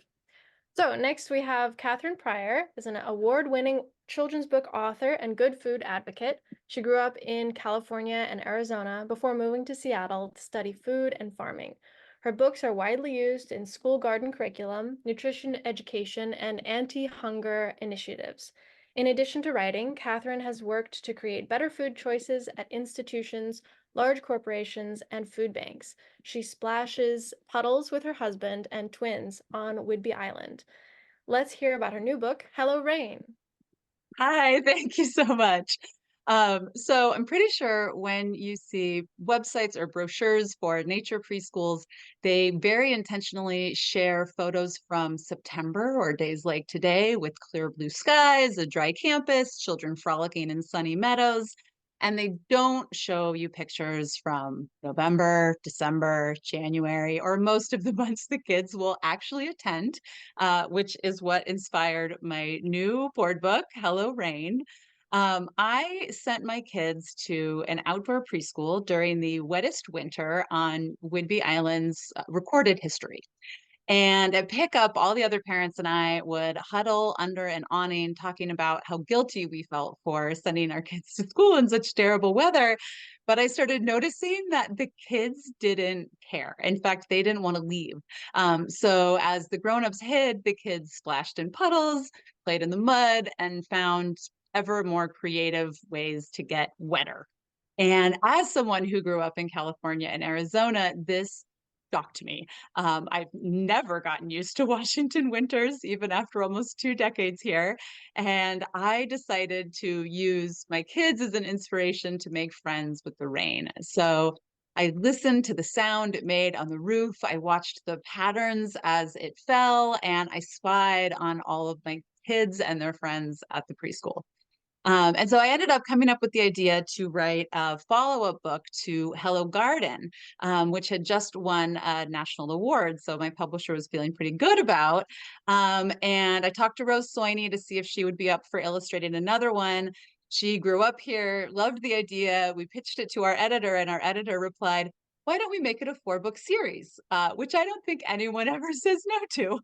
So next we have Catherine Pryor, is an award-winning children's book author and good food advocate. She grew up in California and Arizona before moving to Seattle to study food and farming. Her books are widely used in school garden curriculum, nutrition education, and anti-hunger initiatives. In addition to writing, Catherine has worked to create better food choices at institutions, large corporations, and food banks. She splashes puddles with her husband and twins on Whidbey Island. Let's hear about her new book, Hello Rain. Hi, thank you so much. So I'm pretty sure when you see websites or brochures for nature preschools, they very intentionally share photos from September or days like today with clear blue skies, a dry campus, children frolicking in sunny meadows. And they don't show you pictures from November, December, January, or most of the months the kids will actually attend, which is what inspired my new board book, Hello Rain. I sent my kids to an outdoor preschool during the wettest winter on Whidbey Island's recorded history. And at pickup, all the other parents and I would huddle under an awning talking about how guilty we felt for sending our kids to school in such terrible weather. But I started noticing that the kids didn't care. In fact, they didn't want to leave. So as the grown-ups hid, the kids splashed in puddles, played in the mud, and found ever more creative ways to get wetter. And as someone who grew up in California and Arizona, this shocked me. I've never gotten used to Washington winters, even after almost 2 decades here. And I decided to use my kids as an inspiration to make friends with the rain. So I listened to the sound it made on the roof. I watched the patterns as it fell, and I spied on all of my kids and their friends at the preschool. And so I ended up coming up with the idea to write a follow-up book to Hello Garden, which had just won a national award. So my publisher was feeling pretty good about. And I talked to Rose Soini to see if she would be up for illustrating another one. She grew up here, loved the idea. We pitched it to our editor, and our editor replied, "Why don't we make it a 4-book series?" Which I don't think anyone ever says no to.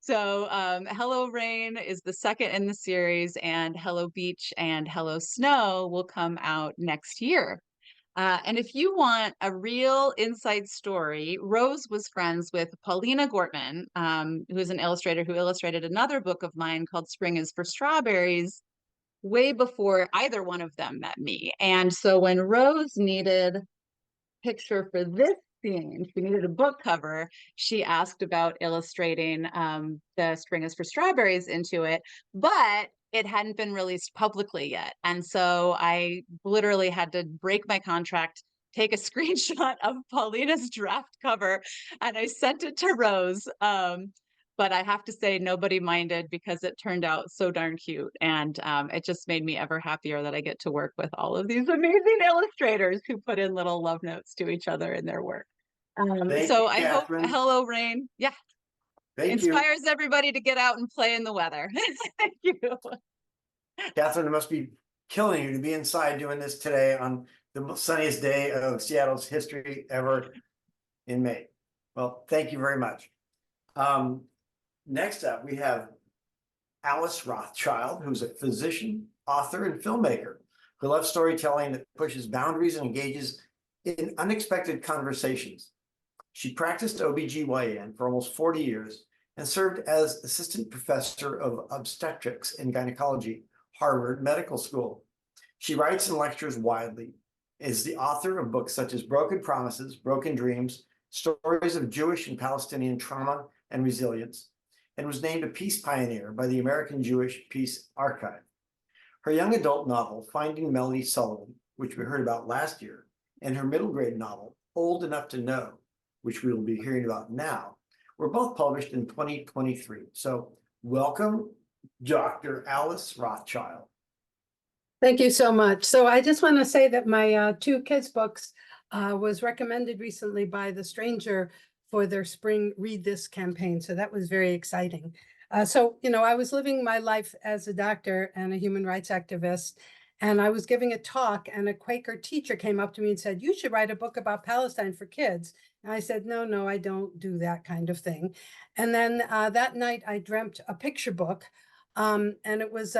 So Hello Rain is the second in the series, and Hello Beach and Hello Snow will come out next year. And if you want a real inside story, Rose was friends with Paulina Gortman, who's an illustrator who illustrated another book of mine called Spring is for Strawberries, way before either one of them met me. And so when Rose needed a picture for this scene, she needed a book cover, she asked about illustrating the Spring is for Strawberries into it, but it hadn't been released publicly yet. And so I literally had to break my contract, take a screenshot of Paulina's draft cover, and I sent it to Rose. But I have to say, nobody minded because it turned out so darn cute. And it just made me ever happier that I get to work with all of these amazing illustrators who put in little love notes to each other in their work. Thank So you, I hope Catherine. Hello Rain, yeah, Thank you. inspires everybody to get out and play in the weather. Thank you. Catherine, it must be killing you to be inside doing this today on the sunniest day of Seattle's history ever in May. Well, thank you very much. Next up, we have Alice Rothschild, who's a physician, author, and filmmaker who loves storytelling that pushes boundaries and engages in unexpected conversations. She practiced OBGYN for almost 40 years and served as assistant professor of obstetrics and gynecology, Harvard Medical School. She writes and lectures widely, is the author of books such as Broken Promises, Broken Dreams, Stories of Jewish and Palestinian Trauma and Resilience, and was named a Peace Pioneer by the American Jewish Peace Archive. Her young adult novel, Finding Melody Sullivan, which we heard about last year, and her middle grade novel, Old Enough to Know, which we will be hearing about now, were both published in 2023. So welcome, Dr. Alice Rothschild. Thank you so much. So I just want to say that my two kids' books was recommended recently by The Stranger for their spring Read This campaign. So that was very exciting. So, you know, I was living my life as a doctor and a human rights activist, and I was giving a talk, and a Quaker teacher came up to me and said, "You should write a book about Palestine for kids." And I said, no, I don't do that kind of thing. And then that night I dreamt a picture book, and it was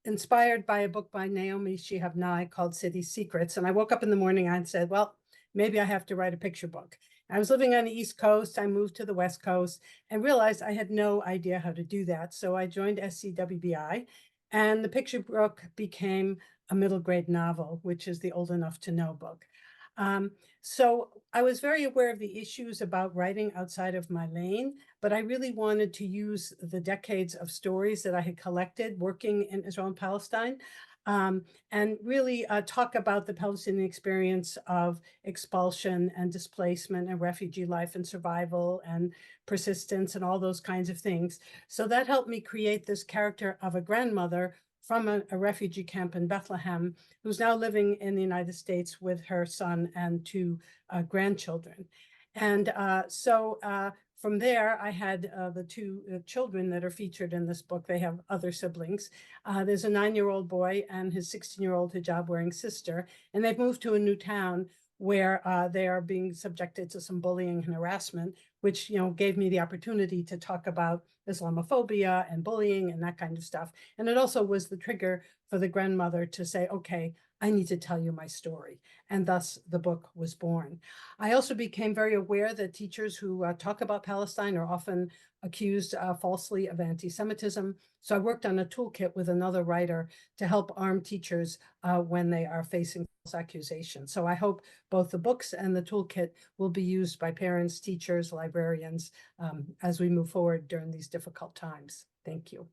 inspired by a book by Naomi Shihab Nye called City Secrets. And I woke up in the morning and said, well, maybe I have to write a picture book. I was living on the East Coast. I moved to the West Coast and realized I had no idea how to do that. So I joined SCBWI, and the picture book became a middle grade novel, which is the Old Enough to Know book. So I was very aware of the issues about writing outside of my lane, but I really wanted to use the decades of stories that I had collected working in Israel and Palestine, and really talk about the Palestinian experience of expulsion and displacement and refugee life and survival and persistence and all those kinds of things. So that helped me create this character of a grandmother from a refugee camp in Bethlehem, who's now living in the United States with her son and two grandchildren. And so from there, I had the two children that are featured in this book. They have other siblings. There's a 9-year-old boy and his 16-year-old hijab-wearing sister, and they've moved to a new town where they are being subjected to some bullying and harassment, which, you know, gave me the opportunity to talk about Islamophobia and bullying and that kind of stuff. And it also was the trigger for the grandmother to say, okay, I need to tell you my story. And thus the book was born. I also became very aware that teachers who talk about Palestine are often accused falsely of anti-Semitism. So I worked on a toolkit with another writer to help arm teachers when they are facing false accusations. So I hope both the books and the toolkit will be used by parents, teachers, librarians as we move forward during these difficult times. Thank you.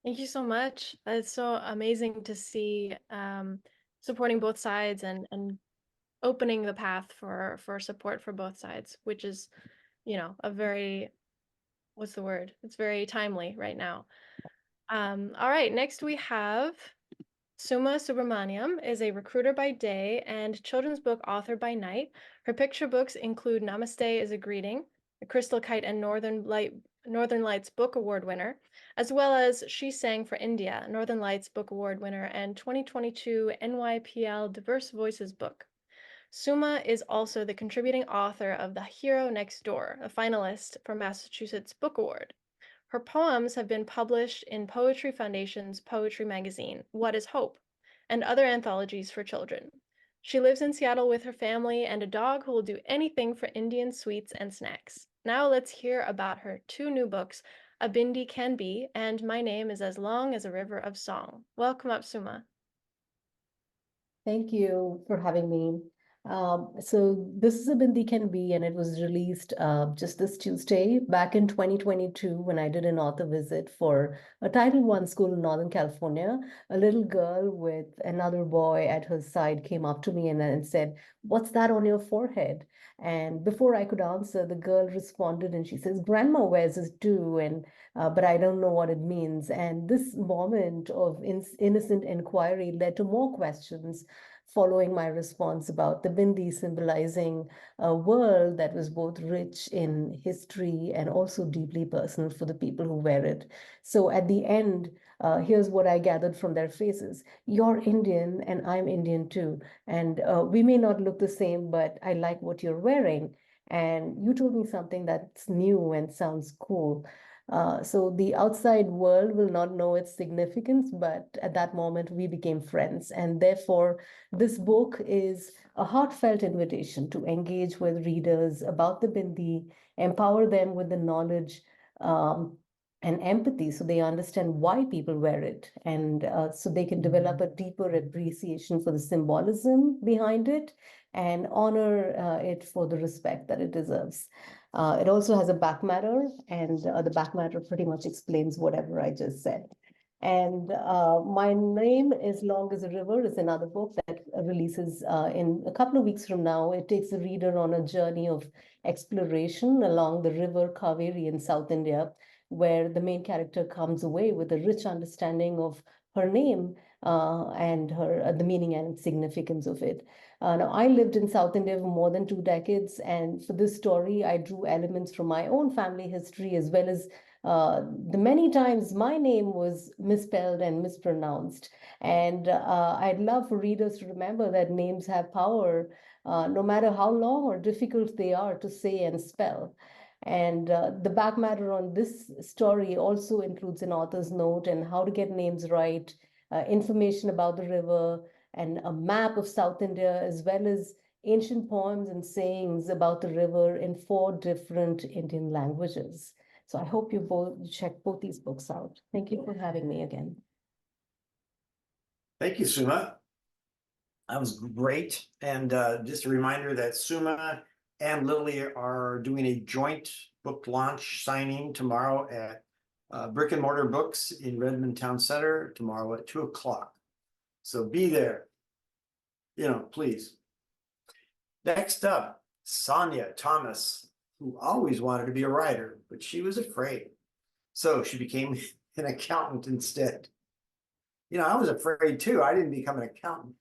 Thank you so much. It's so amazing to see supporting both sides and opening the path for support for both sides, which is, you know, a very, what's the word? It's very timely right now. All right, next we have Suma Subramaniam is a recruiter by day and children's book author by night. Her picture books include Namaste is a Greeting, a Crystal Kite and Northern Lights Book Award winner, as well as She Sang for India, Northern Lights Book Award winner, and 2022 NYPL Diverse Voices book. Suma is also the contributing author of The Hero Next Door, a finalist for Massachusetts Book Award. Her poems have been published in Poetry Foundation's poetry magazine, What is Hope, and other anthologies for children. She lives in Seattle with her family and a dog who will do anything for Indian sweets and snacks. Now let's hear about her two new books, A Bindi Can Be and My Name is As Long as a River of Song. Welcome up, Suma. Thank you for having me. So this is A Bindi Can Be, and it was released just this Tuesday back in 2022 when I did an author visit for a Title I school in Northern California. A little girl with another boy at her side came up to me and said, "What's that on your forehead?" And before I could answer, the girl responded and she says, "Grandma wears it too, and but I don't know what it means." And this moment of innocent inquiry led to more questions following my response about the bindi symbolizing a world that was both rich in history and also deeply personal for the people who wear it. So at the end, here's what I gathered from their faces. You're Indian and I'm Indian too. And we may not look the same, but I like what you're wearing. And you told me something that's new and sounds cool. So the outside world will not know its significance, but at that moment we became friends. And therefore, this book is a heartfelt invitation to engage with readers about the bindi, empower them with the knowledge and empathy so they understand why people wear it, and so they can develop a deeper appreciation for the symbolism behind it and honor it for the respect that it deserves. It also has a back matter, and the back matter pretty much explains whatever I just said. And My Name is Long as a River is another book that releases in a couple of weeks from now. It takes the reader on a journey of exploration along the river Kaveri in South India, where the main character comes away with a rich understanding of her name and the meaning and significance of it. Now, I lived in South India for more than 2 decades, and for this story, I drew elements from my own family history as well as the many times my name was misspelled and mispronounced. And I'd love for readers to remember that names have power, no matter how long or difficult they are to say and spell. And the back matter on this story also includes an author's note and how to get names right, information about the river, and a map of South India, as well as ancient poems and sayings about the river in 4 different Indian languages. So I hope you both check both these books out. Thank you for having me again. Thank you, Suma. That was great. And just a reminder that Suma and Lily are doing a joint book launch signing tomorrow at Brick and Mortar Books in Redmond Town Center tomorrow at 2 o'clock. So be there, please. Next up, Sonia Thomas, who always wanted to be a writer, but she was afraid. So she became an accountant instead. I was afraid too. I didn't become an accountant.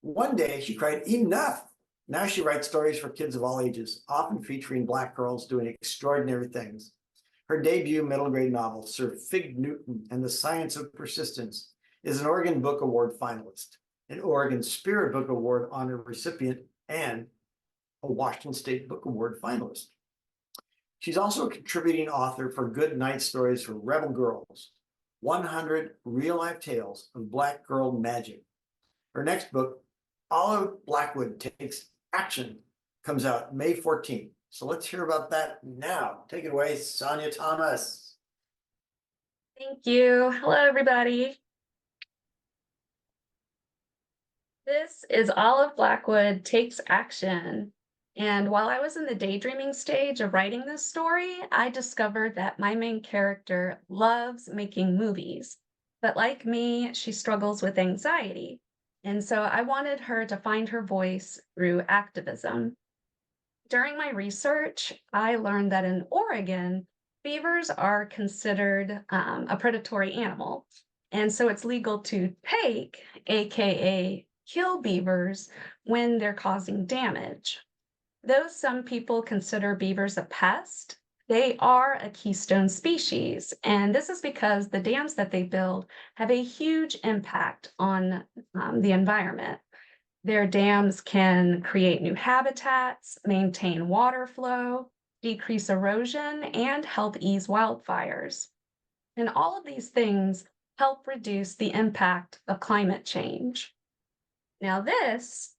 One day she cried, "Enough." Now she writes stories for kids of all ages, often featuring Black girls doing extraordinary things. Her debut middle grade novel, Sir Fig Newton and the Science of Persistence, is an Oregon Book Award finalist, an Oregon Spirit Book Award honor recipient, and a Washington State Book Award finalist. She's also a contributing author for Good Night Stories for Rebel Girls, 100 Real-Life Tales of Black Girl Magic. Her next book, Olive Blackwood Takes Action, comes out May 14th. So let's hear about that now. Take it away, Sonia Thomas. Thank you. Hello, everybody. This is Olive Blackwood Takes Action. And while I was in the daydreaming stage of writing this story, I discovered that my main character loves making movies. But like me, she struggles with anxiety. And so I wanted her to find her voice through activism. During my research, I learned that in Oregon, beavers are considered a predatory animal. And so it's legal to take, AKA kill beavers when they're causing damage. Though some people consider beavers a pest, they are a keystone species. And this is because the dams that they build have a huge impact on the environment. Their dams can create new habitats, maintain water flow, decrease erosion, and help ease wildfires. And all of these things help reduce the impact of climate change. Now, this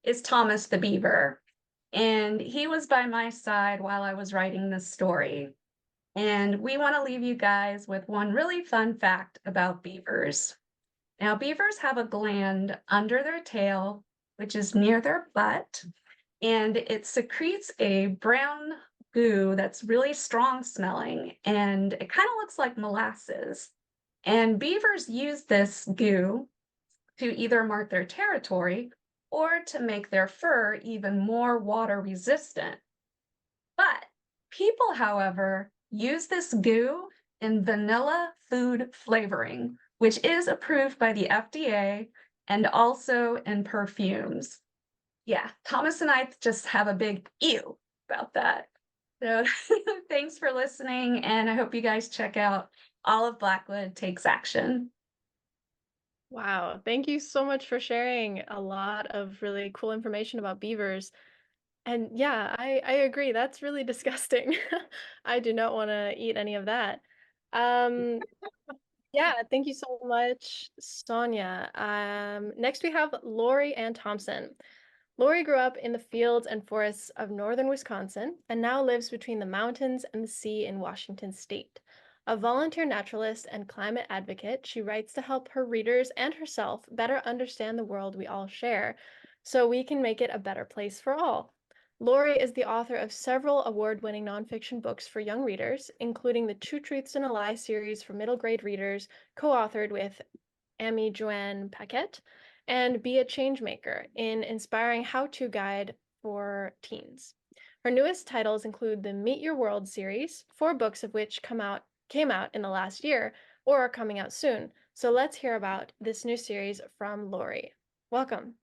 is Thomas the Beaver, and he was by my side while I was writing this story. And we want to leave you guys with one really fun fact about beavers. Now, beavers have a gland under their tail, which is near their butt, and it secretes a brown goo that's really strong smelling, and it kind of looks like molasses. And beavers use this goo to either mark their territory or to make their fur even more water resistant. But people, however, use this goo in vanilla food flavoring, which is approved by the FDA, and also in perfumes. Yeah, Thomas and I just have a big ew about that. So thanks for listening, and I hope you guys check out Olive Blackwood Takes Action. Wow, thank you so much for sharing a lot of really cool information about beavers. And yeah, I agree. That's really disgusting. I do not want to eat any of that. Yeah, thank you so much, Sonia. Next we have Lori Ann Thompson. Lori grew up in the fields and forests of northern Wisconsin and now lives between the mountains and the sea in Washington state. A volunteer naturalist and climate advocate, she writes to help her readers and herself better understand the world we all share so we can make it a better place for all. Lori is the author of several award-winning nonfiction books for young readers, including the Two Truths and a Lie series for middle grade readers, co-authored with Amy Joanne Paquette, and Be a Changemaker, an inspiring how-to guide for teens. Her newest titles include the Meet Your World series, 4 books of which came out in the last year or are coming out soon. So let's hear about this new series from Lori. Welcome.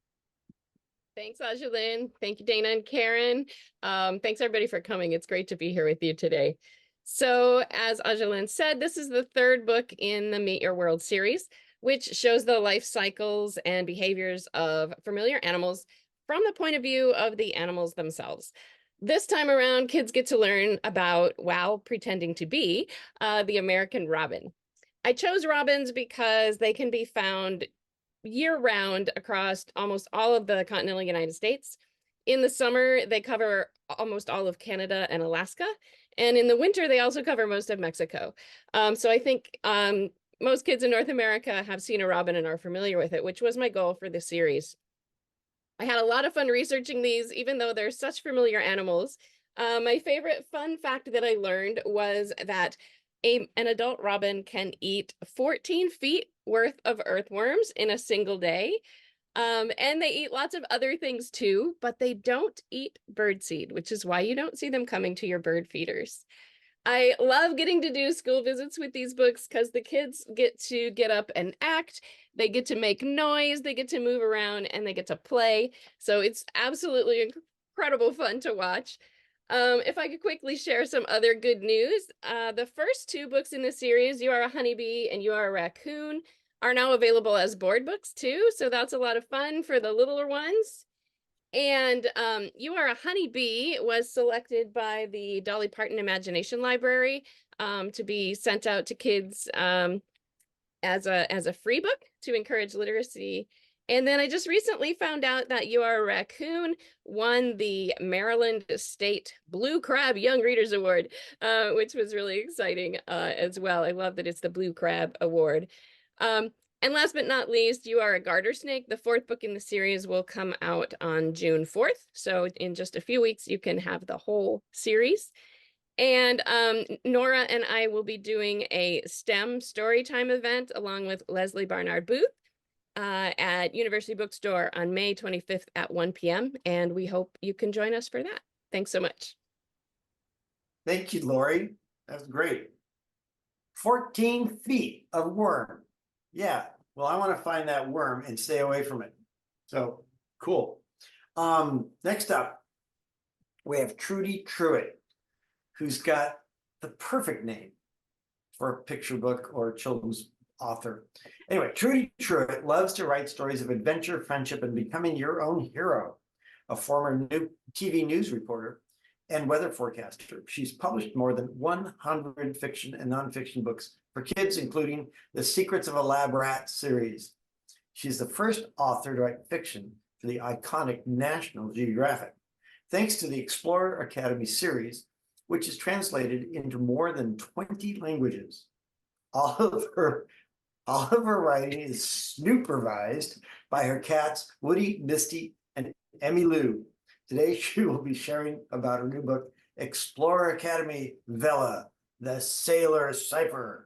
Thanks, Ajalyn. Thank you, Dana and Karen. Thanks, everybody, for coming. It's great to be here with you today. So, as Ajalyn said, this is the 3rd book in the Meet Your World series, which shows the life cycles and behaviors of familiar animals from the point of view of the animals themselves. This time around, kids get to learn about, while pretending to be, the American robin. I chose robins because they can be found year-round across almost all of the continental United States. In the summer, they cover almost all of Canada and Alaska. And in the winter, they also cover most of Mexico. So I think most kids in North America have seen a robin and are familiar with it, which was my goal for this series. I had a lot of fun researching these, even though they're such familiar animals. My favorite fun fact that I learned was that an adult robin can eat 14 feet worth of earthworms in a single day. And they eat lots of other things too, but they don't eat birdseed, which is why you don't see them coming to your bird feeders. I love getting to do school visits with these books because the kids get to get up and act, they get to make noise, they get to move around, and they get to play. So it's absolutely incredible fun to watch. If I could quickly share some other good news, the first 2 books in the series, You Are a Honeybee and You Are a Raccoon, are now available as board books too, so that's a lot of fun for the littler ones. And You Are a Honeybee was selected by the Dolly Parton Imagination Library to be sent out to kids as a free book to encourage literacy. And then I just recently found out that You Are a Raccoon won the Maryland State Blue Crab Young Readers Award, which was really exciting as well. I love that it's the Blue Crab Award. And last but not least, You Are a Garter Snake. The 4th book in the series will come out on June 4th. So in just a few weeks, you can have the whole series. And Nora and I will be doing a STEM Storytime event along with Leslie Barnard Booth at University Bookstore on May 25th at 1 p.m. And we hope you can join us for that. Thanks so much. Thank you, Lori. That's great. 14 feet of worm. Yeah, well, I want to find that worm and stay away from it. So cool. Next up, we have Trudy Truitt, who's got the perfect name for a picture book or children's author. Anyway, Trudy Truitt loves to write stories of adventure, friendship, and becoming your own hero. A former TV news reporter and weather forecaster, she's published more than 100 fiction and nonfiction books for kids, including the Secrets of a Lab Rat series. She's the first author to write fiction for the iconic National Geographic. Thanks to the Explorer Academy series, which is translated into more than 20 languages. All of her writing is supervised by her cats, Woody, Misty, and Emmy Lou. Today, she will be sharing about her new book, Explorer Academy Vela, the Sailor Cipher.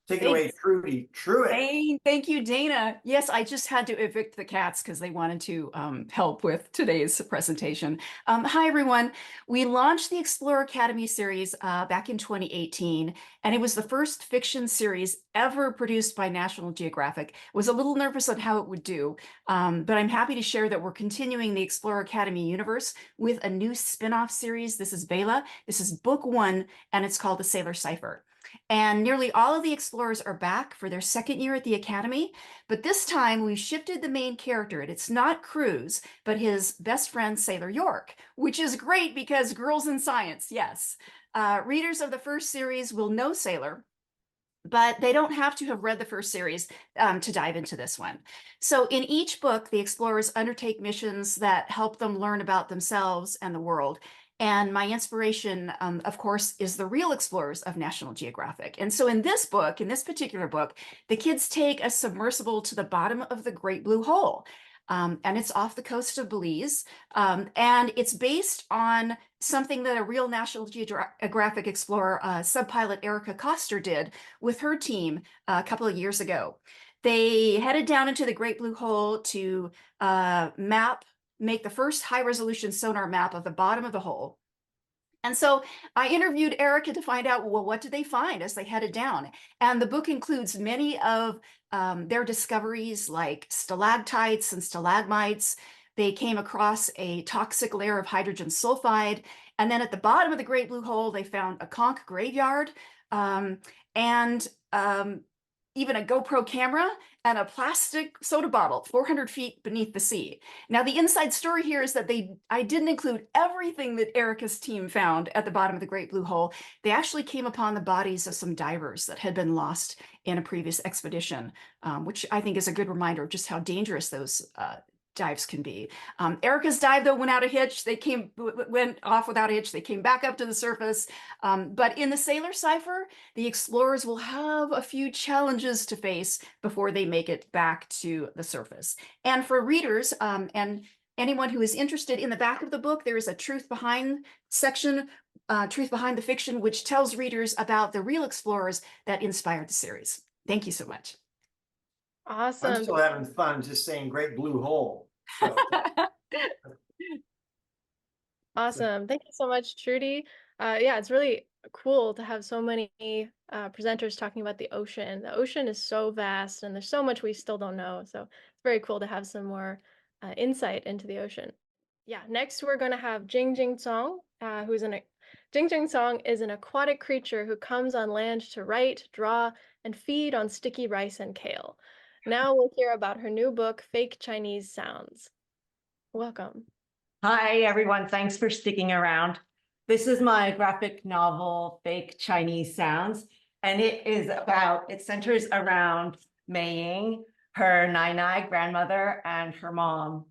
Take it away, Trudy Truitt. Thank you, Dana. Yes, I just had to evict the cats because they wanted to help with today's presentation. Hi, everyone. We launched the Explorer Academy series back in 2018, and it was the first fiction series ever produced by National Geographic. Was a little nervous on how it would do, but I'm happy to share that we're continuing the Explorer Academy universe with a new spin-off series. This is Vela. This is book 1, and it's called The Sailor Cipher. And nearly all of the explorers are back for their second year at the Academy, but this time we've shifted the main character. It's not Cruz, but his best friend, Sailor York, which is great because girls in science, yes. Readers of the first series will know Sailor, but they don't have to have read the first series to dive into this one. So in each book, the explorers undertake missions that help them learn about themselves and the world. And my inspiration, of course, is the real explorers of National Geographic. And so in this book, in this particular book, the kids take a submersible to the bottom of the Great Blue Hole. And it's off the coast of Belize. And it's based on something that a real National Geographic explorer, subpilot Erica Koster, did with her team a couple of years ago. They headed down into the Great Blue Hole to make the first high-resolution sonar map of the bottom of the hole. And so I interviewed Erica to find out, well, what did they find as they headed down? And the book includes many of their discoveries, like stalactites and stalagmites. They came across a toxic layer of hydrogen sulfide. And then at the bottom of the Great Blue Hole, they found a conch graveyard and even a GoPro camera and a plastic soda bottle 400 feet beneath the sea. Now, the inside story here is that I didn't include everything that Erica's team found at the bottom of the Great Blue Hole. They actually came upon the bodies of some divers that had been lost in a previous expedition, which I think is a good reminder of just how dangerous those dives can be. Erica's dive, though, went out a hitch. They went off without a hitch. They came back up to the surface. But in the Sailor Cipher, the explorers will have a few challenges to face before they make it back to the surface. And for readers and anyone who is interested, in the back of the book, there is a Truth Behind section, Truth Behind the Fiction, which tells readers about the real explorers that inspired the series. Thank you so much. Awesome. I'm still having fun just saying Great Blue Hole. So. Awesome. Thank you so much, Trudy. Yeah, it's really cool to have so many presenters talking about the ocean. The ocean is so vast and there's so much we still don't know. So it's very cool to have some more insight into the ocean. Yeah, next we're going to have Jing Jing Song, Jing Jing Song is an aquatic creature who comes on land to write, draw, and feed on sticky rice and kale. Now we'll hear about her new book, Fake Chinese Sounds. Welcome. Hi, everyone. Thanks for sticking around. This is my graphic novel, Fake Chinese Sounds, and it centers around Mei Ying, her Nai grandmother, and her mom.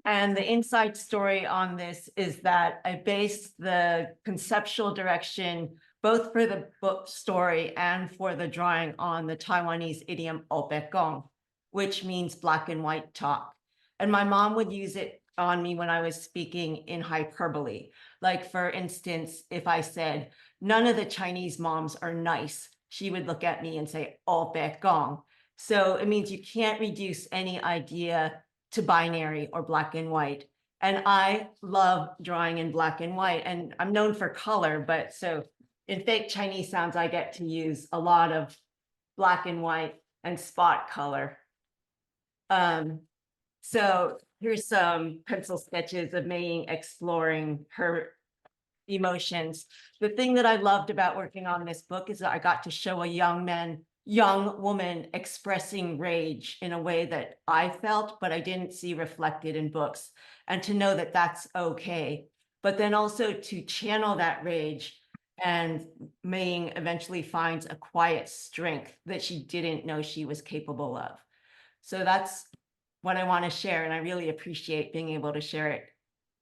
And the inside story on this is that I based the conceptual direction both for the book story and for the drawing on the Taiwanese idiom "opekong," which means black and white talk. And my mom would use it on me when I was speaking in hyperbole. Like, for instance, if I said, none of the Chinese moms are nice, she would look at me and say, "opekong." So it means you can't reduce any idea to binary or black and white. And I love drawing in black and white, and I'm known for color, but so in Fake Chinese Sounds, I get to use a lot of black and white and spot color. So here's some pencil sketches of Mei Ying exploring her emotions. The thing that I loved about working on this book is that I got to show a young man young woman expressing rage in a way that I felt, but I didn't see reflected in books, and to know that that's okay. But then also to channel that rage, and Ming eventually finds a quiet strength that she didn't know she was capable of. So that's what I want to share, and I really appreciate being able to share it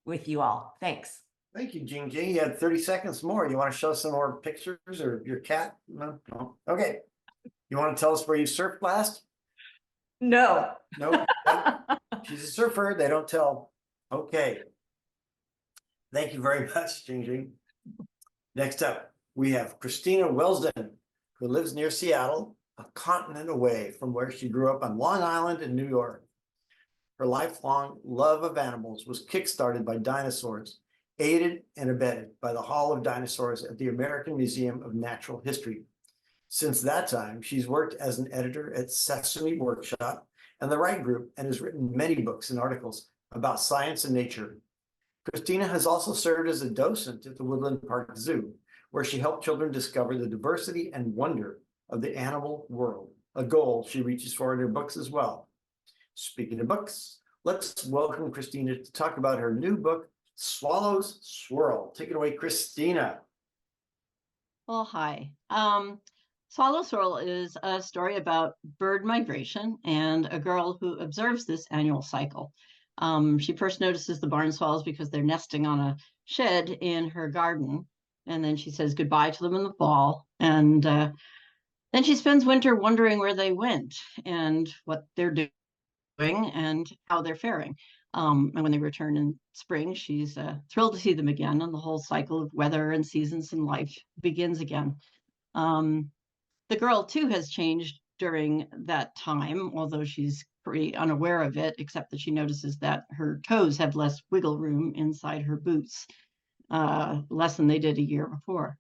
with you all. Thanks. Thank you, Jean G. You had 30 seconds more. You want to show some more pictures or your cat? No? No. Okay. You want to tell us where you surfed last? No. No. She's a surfer. They don't tell. Okay. Thank you very much, Jean G. Next up, we have Christina Welsden, who lives near Seattle, a continent away from where she grew up on Long Island in New York. Her lifelong love of animals was kickstarted by dinosaurs, aided and abetted by the Hall of Dinosaurs at the American Museum of Natural History. Since that time, she's worked as an editor at Sesame Workshop and the Wright Group, and has written many books and articles about science and nature. Christina has also served as a docent at the Woodland Park Zoo, where she helped children discover the diversity and wonder of the animal world, a goal she reaches for in her books as well. Speaking of books, let's welcome Christina to talk about her new book, Swallows Swirl. Take it away, Christina. Well, hi. Swallow Swirl is a story about bird migration and a girl who observes this annual cycle. She first notices the barn swallows because they're nesting on a shed in her garden, and then she says goodbye to them in the fall. And then she spends winter wondering where they went and what they're doing and how they're faring. And when they return in spring, she's thrilled to see them again, and the whole cycle of weather and seasons and life begins again. The girl, too, has changed during that time, although she's pretty unaware of it, except that she notices that her toes have less wiggle room inside her boots, less than they did a year before.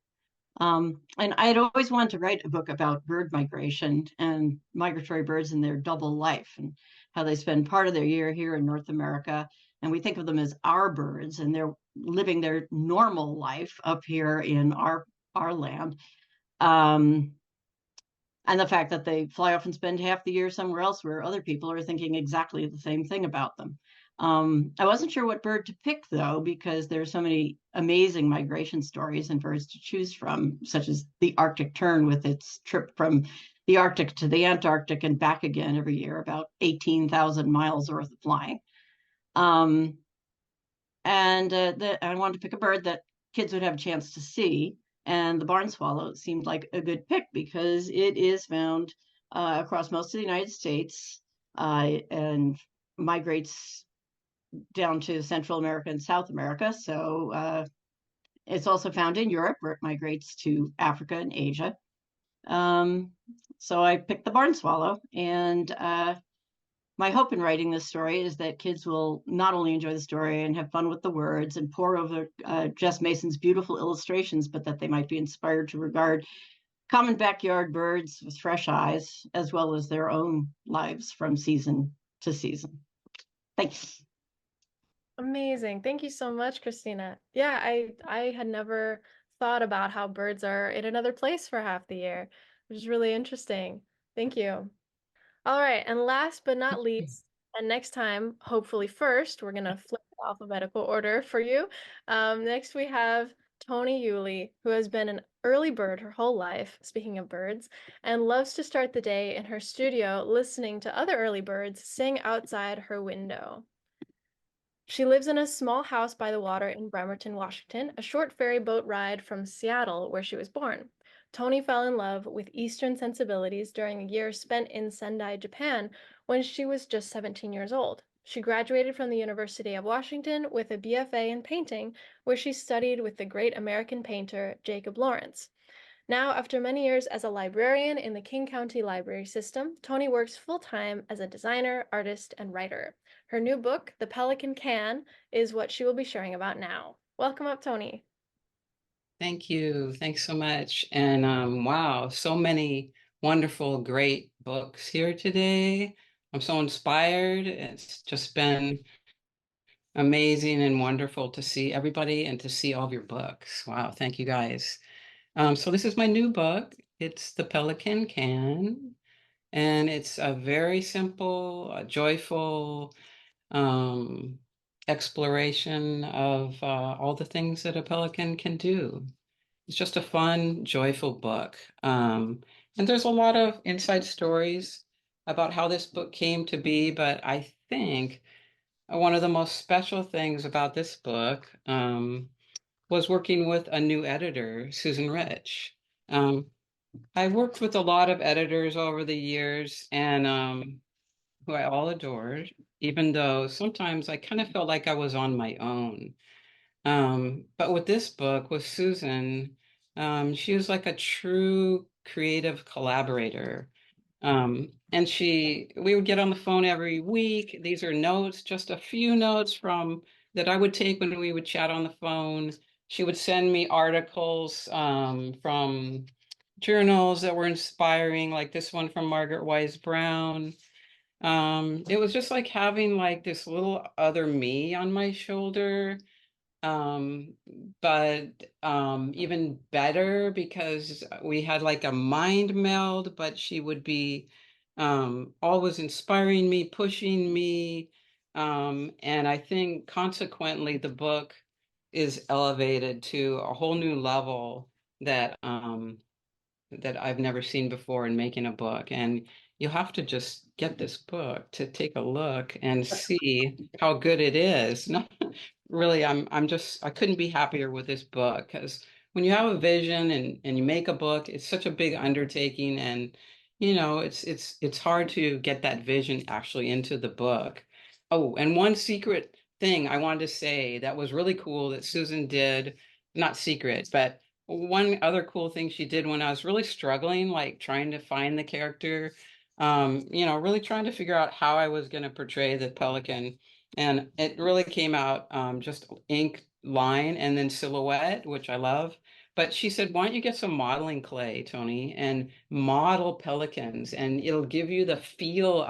And I had always wanted to write a book about bird migration and migratory birds in their double life, and how they spend part of their year here in North America, and we think of them as our birds, and they're living their normal life up here in our land. And the fact that they fly off and spend half the year somewhere else where other people are thinking exactly the same thing about them. I wasn't sure what bird to pick, though, because there are so many amazing migration stories and birds to choose from, such as the Arctic tern with its trip from the Arctic to the Antarctic and back again every year, about 18,000 miles worth of flying. I wanted to pick a bird that kids would have a chance to see. And the barn swallow seemed like a good pick because it is found across most of the United States and migrates down to Central America and South America. So it's also found in Europe, where it migrates to Africa and Asia. So I picked the barn swallow, and my hope in writing this story is that kids will not only enjoy the story and have fun with the words and pore over Jess Mason's beautiful illustrations, but that they might be inspired to regard common backyard birds with fresh eyes, as well as their own lives from season to season. Thanks. Amazing. Thank you so much, Christina. Yeah, I had never thought about how birds are in another place for half the year, which is really interesting. Thank you. All right, and last but not least, and next time, hopefully first, we're gonna flip the alphabetical order for you. Next we have Toni Yulee, who has been an early bird her whole life, speaking of birds, and loves to start the day in her studio listening to other early birds sing outside her window. She lives in a small house by the water in Bremerton, Washington, a short ferry boat ride from Seattle, where she was born. Toni fell in love with Eastern sensibilities during a year spent in Sendai, Japan, when she was just 17 years old. She graduated from the University of Washington with a BFA in painting, where she studied with the great American painter Jacob Lawrence. Now, after many years as a librarian in the King County Library System, Toni works full-time as a designer, artist, and writer. Her new book, The Pelican Can, is what she will be sharing about now. Welcome up, Toni. Thank you. Thanks so much. And wow, so many wonderful, great books here today. I'm so inspired. It's just been amazing and wonderful to see everybody and to see all of your books. Wow, thank you guys. So this is my new book. It's The Pelican Can, and it's a very simple, joyful exploration of all the things that a pelican can do. It's just a fun, joyful book. And there's a lot of inside stories about how this book came to be, but I think one of the most special things about this book was working with a new editor, Susan Rich. I've worked with a lot of editors over the years, and who I all adored, even though sometimes I kind of felt like I was on my own. But with this book, with Susan, she was like a true creative collaborator. And we would get on the phone every week. These are notes, just a few notes from that I would take when we would chat on the phone. She would send me articles from journals that were inspiring, like this one from Margaret Wise Brown. It was just like having like this little other me on my shoulder. Um, but even better because we had like a mind meld, but she would be always inspiring me, pushing me. And I think consequently the book is elevated to a whole new level that that I've never seen before in making a book. And you'll have to just get this book to take a look and see how good it is. No, really, I couldn't be happier with this book because when you have a vision and you make a book, it's such a big undertaking, and it's hard to get that vision actually into the book. Oh, and one secret thing I wanted to say that was really cool that Susan did, not secret, but one other cool thing she did when I was really struggling, like trying to find the character, really trying to figure out how I was going to portray the pelican. And it really came out just ink line and then silhouette, which I love. But she said, why don't you get some modeling clay, Tony, and model pelicans, and it'll give you the feel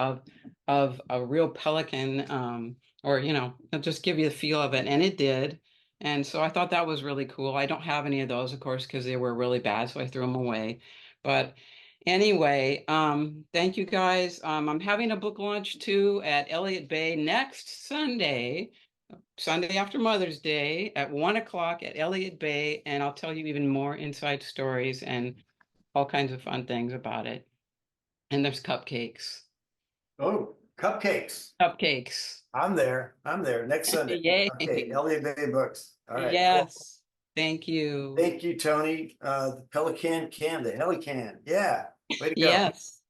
of a real pelican, or it'll just give you the feel of it. And it did. And so I thought that was really cool. I don't have any of those, of course, because they were really bad, so I threw them away. But anyway, thank you guys. I'm having a book launch too at Elliott Bay next Sunday, Sunday after Mother's Day at 1 o'clock at Elliott Bay, and I'll tell you even more inside stories and all kinds of fun things about it. And there's cupcakes. Oh, cupcakes. Cupcakes. I'm there next Sunday. Yay. Okay, Elliott Bay Books. All right. Yes. Cool. Thank you. Thank you, Tony. The Pelican Can, the Helican. Yeah. Way to go. Yes.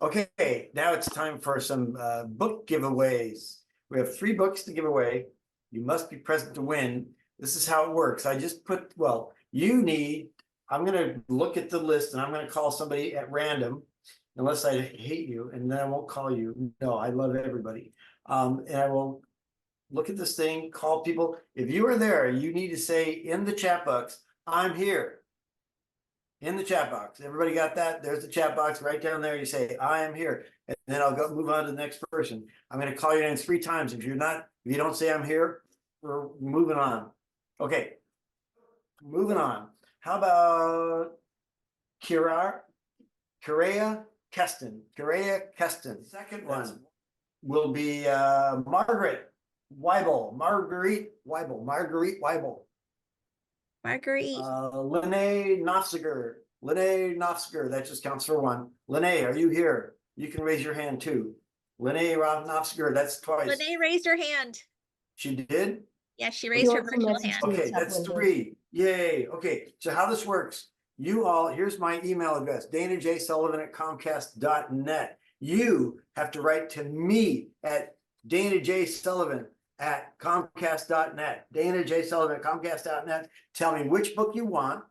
Okay, now it's time for some book giveaways. We have 3 books to give away. You must be present to win. This is how it works. I just put, I'm going to look at the list and I'm going to call somebody at random, unless I hate you, and then I won't call you. No, I love everybody. And I will look at this thing, call people. If you are there, you need to say in the chat box, I'm here. In the chat box. Everybody got that? There's the chat box right down there. You say, I am here. And then I'll move on to the next person. I'm going to call your name 3 times. If you don't say I'm here, we're moving on. Okay. Moving on. How about Kirea Keston? Kirea Keston. Second one will be Marguerite Weibel. Marguerite Weibel. Lene Nofziger. That just counts for 1. Lene, are you here? You can raise your hand too. Lene Nofziger, that's twice. Lene raised her hand. She did? Yeah, she raised her virtual hand. Okay, that's 3. Yay. Okay, so how this works, here's my email address, danajsullivan@comcast.net. You have to write to me at danajsullivan@comcast.net. danajsullivan@comcast.net. Tell me which book you want,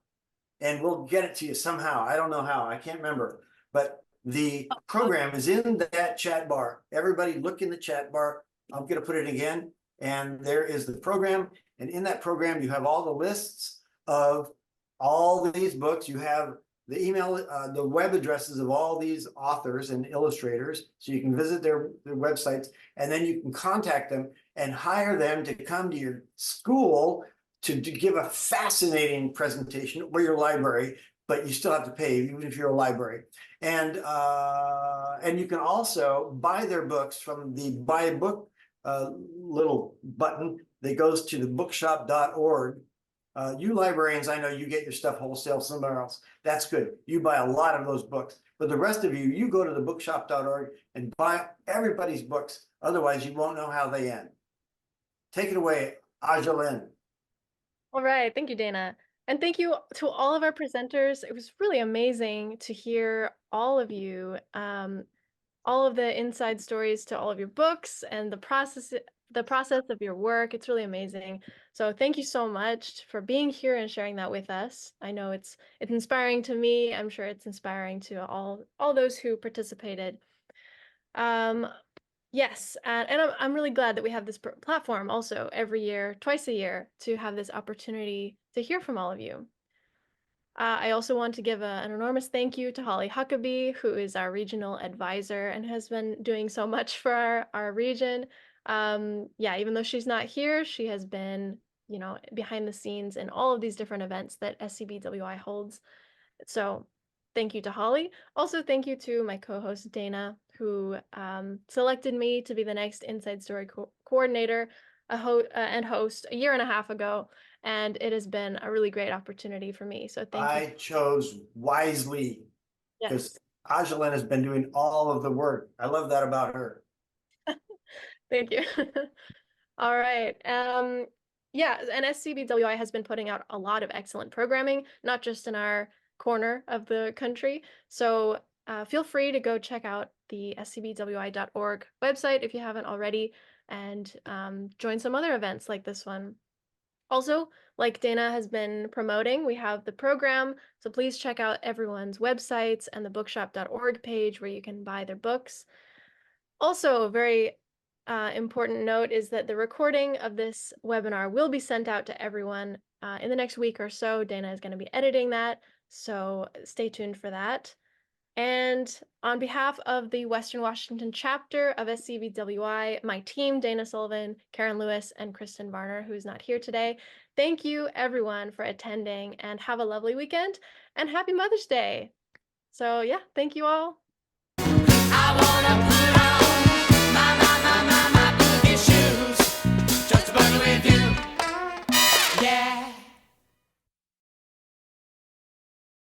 and we'll get it to you somehow. I don't know how. I can't remember. But the program is in that chat bar. Everybody look in the chat bar. I'm going to put it again. And there is the program. And in that program, you have all the lists of all these books. You have the email, the web addresses of all these authors and illustrators. So you can visit their websites, and then you can contact them and hire them to come to your school to give a fascinating presentation, or your library. but you still have to pay even if you're a library. And you can also buy their books from the buy a book little button that goes to the bookshop.org. You librarians, I know you get your stuff wholesale somewhere else. That's good. You buy a lot of those books. But the rest of you, you go to the bookshop.org and buy everybody's books. Otherwise, you won't know how they end. Take it away, Ajalyn. All right. Thank you, Dana. And thank you to all of our presenters. It was really amazing to hear all of you, all of the inside stories to all of your books and the process of your work. It's really amazing. So thank you so much for being here and sharing that with us. I know it's inspiring to me. I'm sure it's inspiring to all those who participated. Yes, and I'm really glad that we have this platform also every year, twice a year, to have this opportunity to hear from all of you. I also want to give an enormous thank you to Holly Huckabee, who is our regional advisor and has been doing so much for our region. Yeah, even though she's not here, she has been, behind the scenes in all of these different events that SCBWI holds. So thank you to Holly. Also, thank you to my co-host Dana, who selected me to be the next Inside Story coordinator and host a year and a half ago. And it has been a really great opportunity for me. So thank you. I chose wisely because Yes. Ajalyn has been doing all of the work. I love that about her. Thank you. All right. Yeah, and SCBWI has been putting out a lot of excellent programming, not just in our corner of the country. So feel free to go check out the scbwi.org website if you haven't already, and join some other events like this one. Also, like Dana has been promoting, we have the program, so please check out everyone's websites and the bookshop.org page where you can buy their books. Also, a very important note is that the recording of this webinar will be sent out to everyone in the next week or so. Dana is going to be editing that, so stay tuned for that. And on behalf of the Western Washington chapter of SCBWI, my team, Dana Sullivan, Karen Lewis, and Kristen Varner, who is not here today, thank you everyone for attending, and have a lovely weekend and happy Mother's Day. So yeah, thank you all.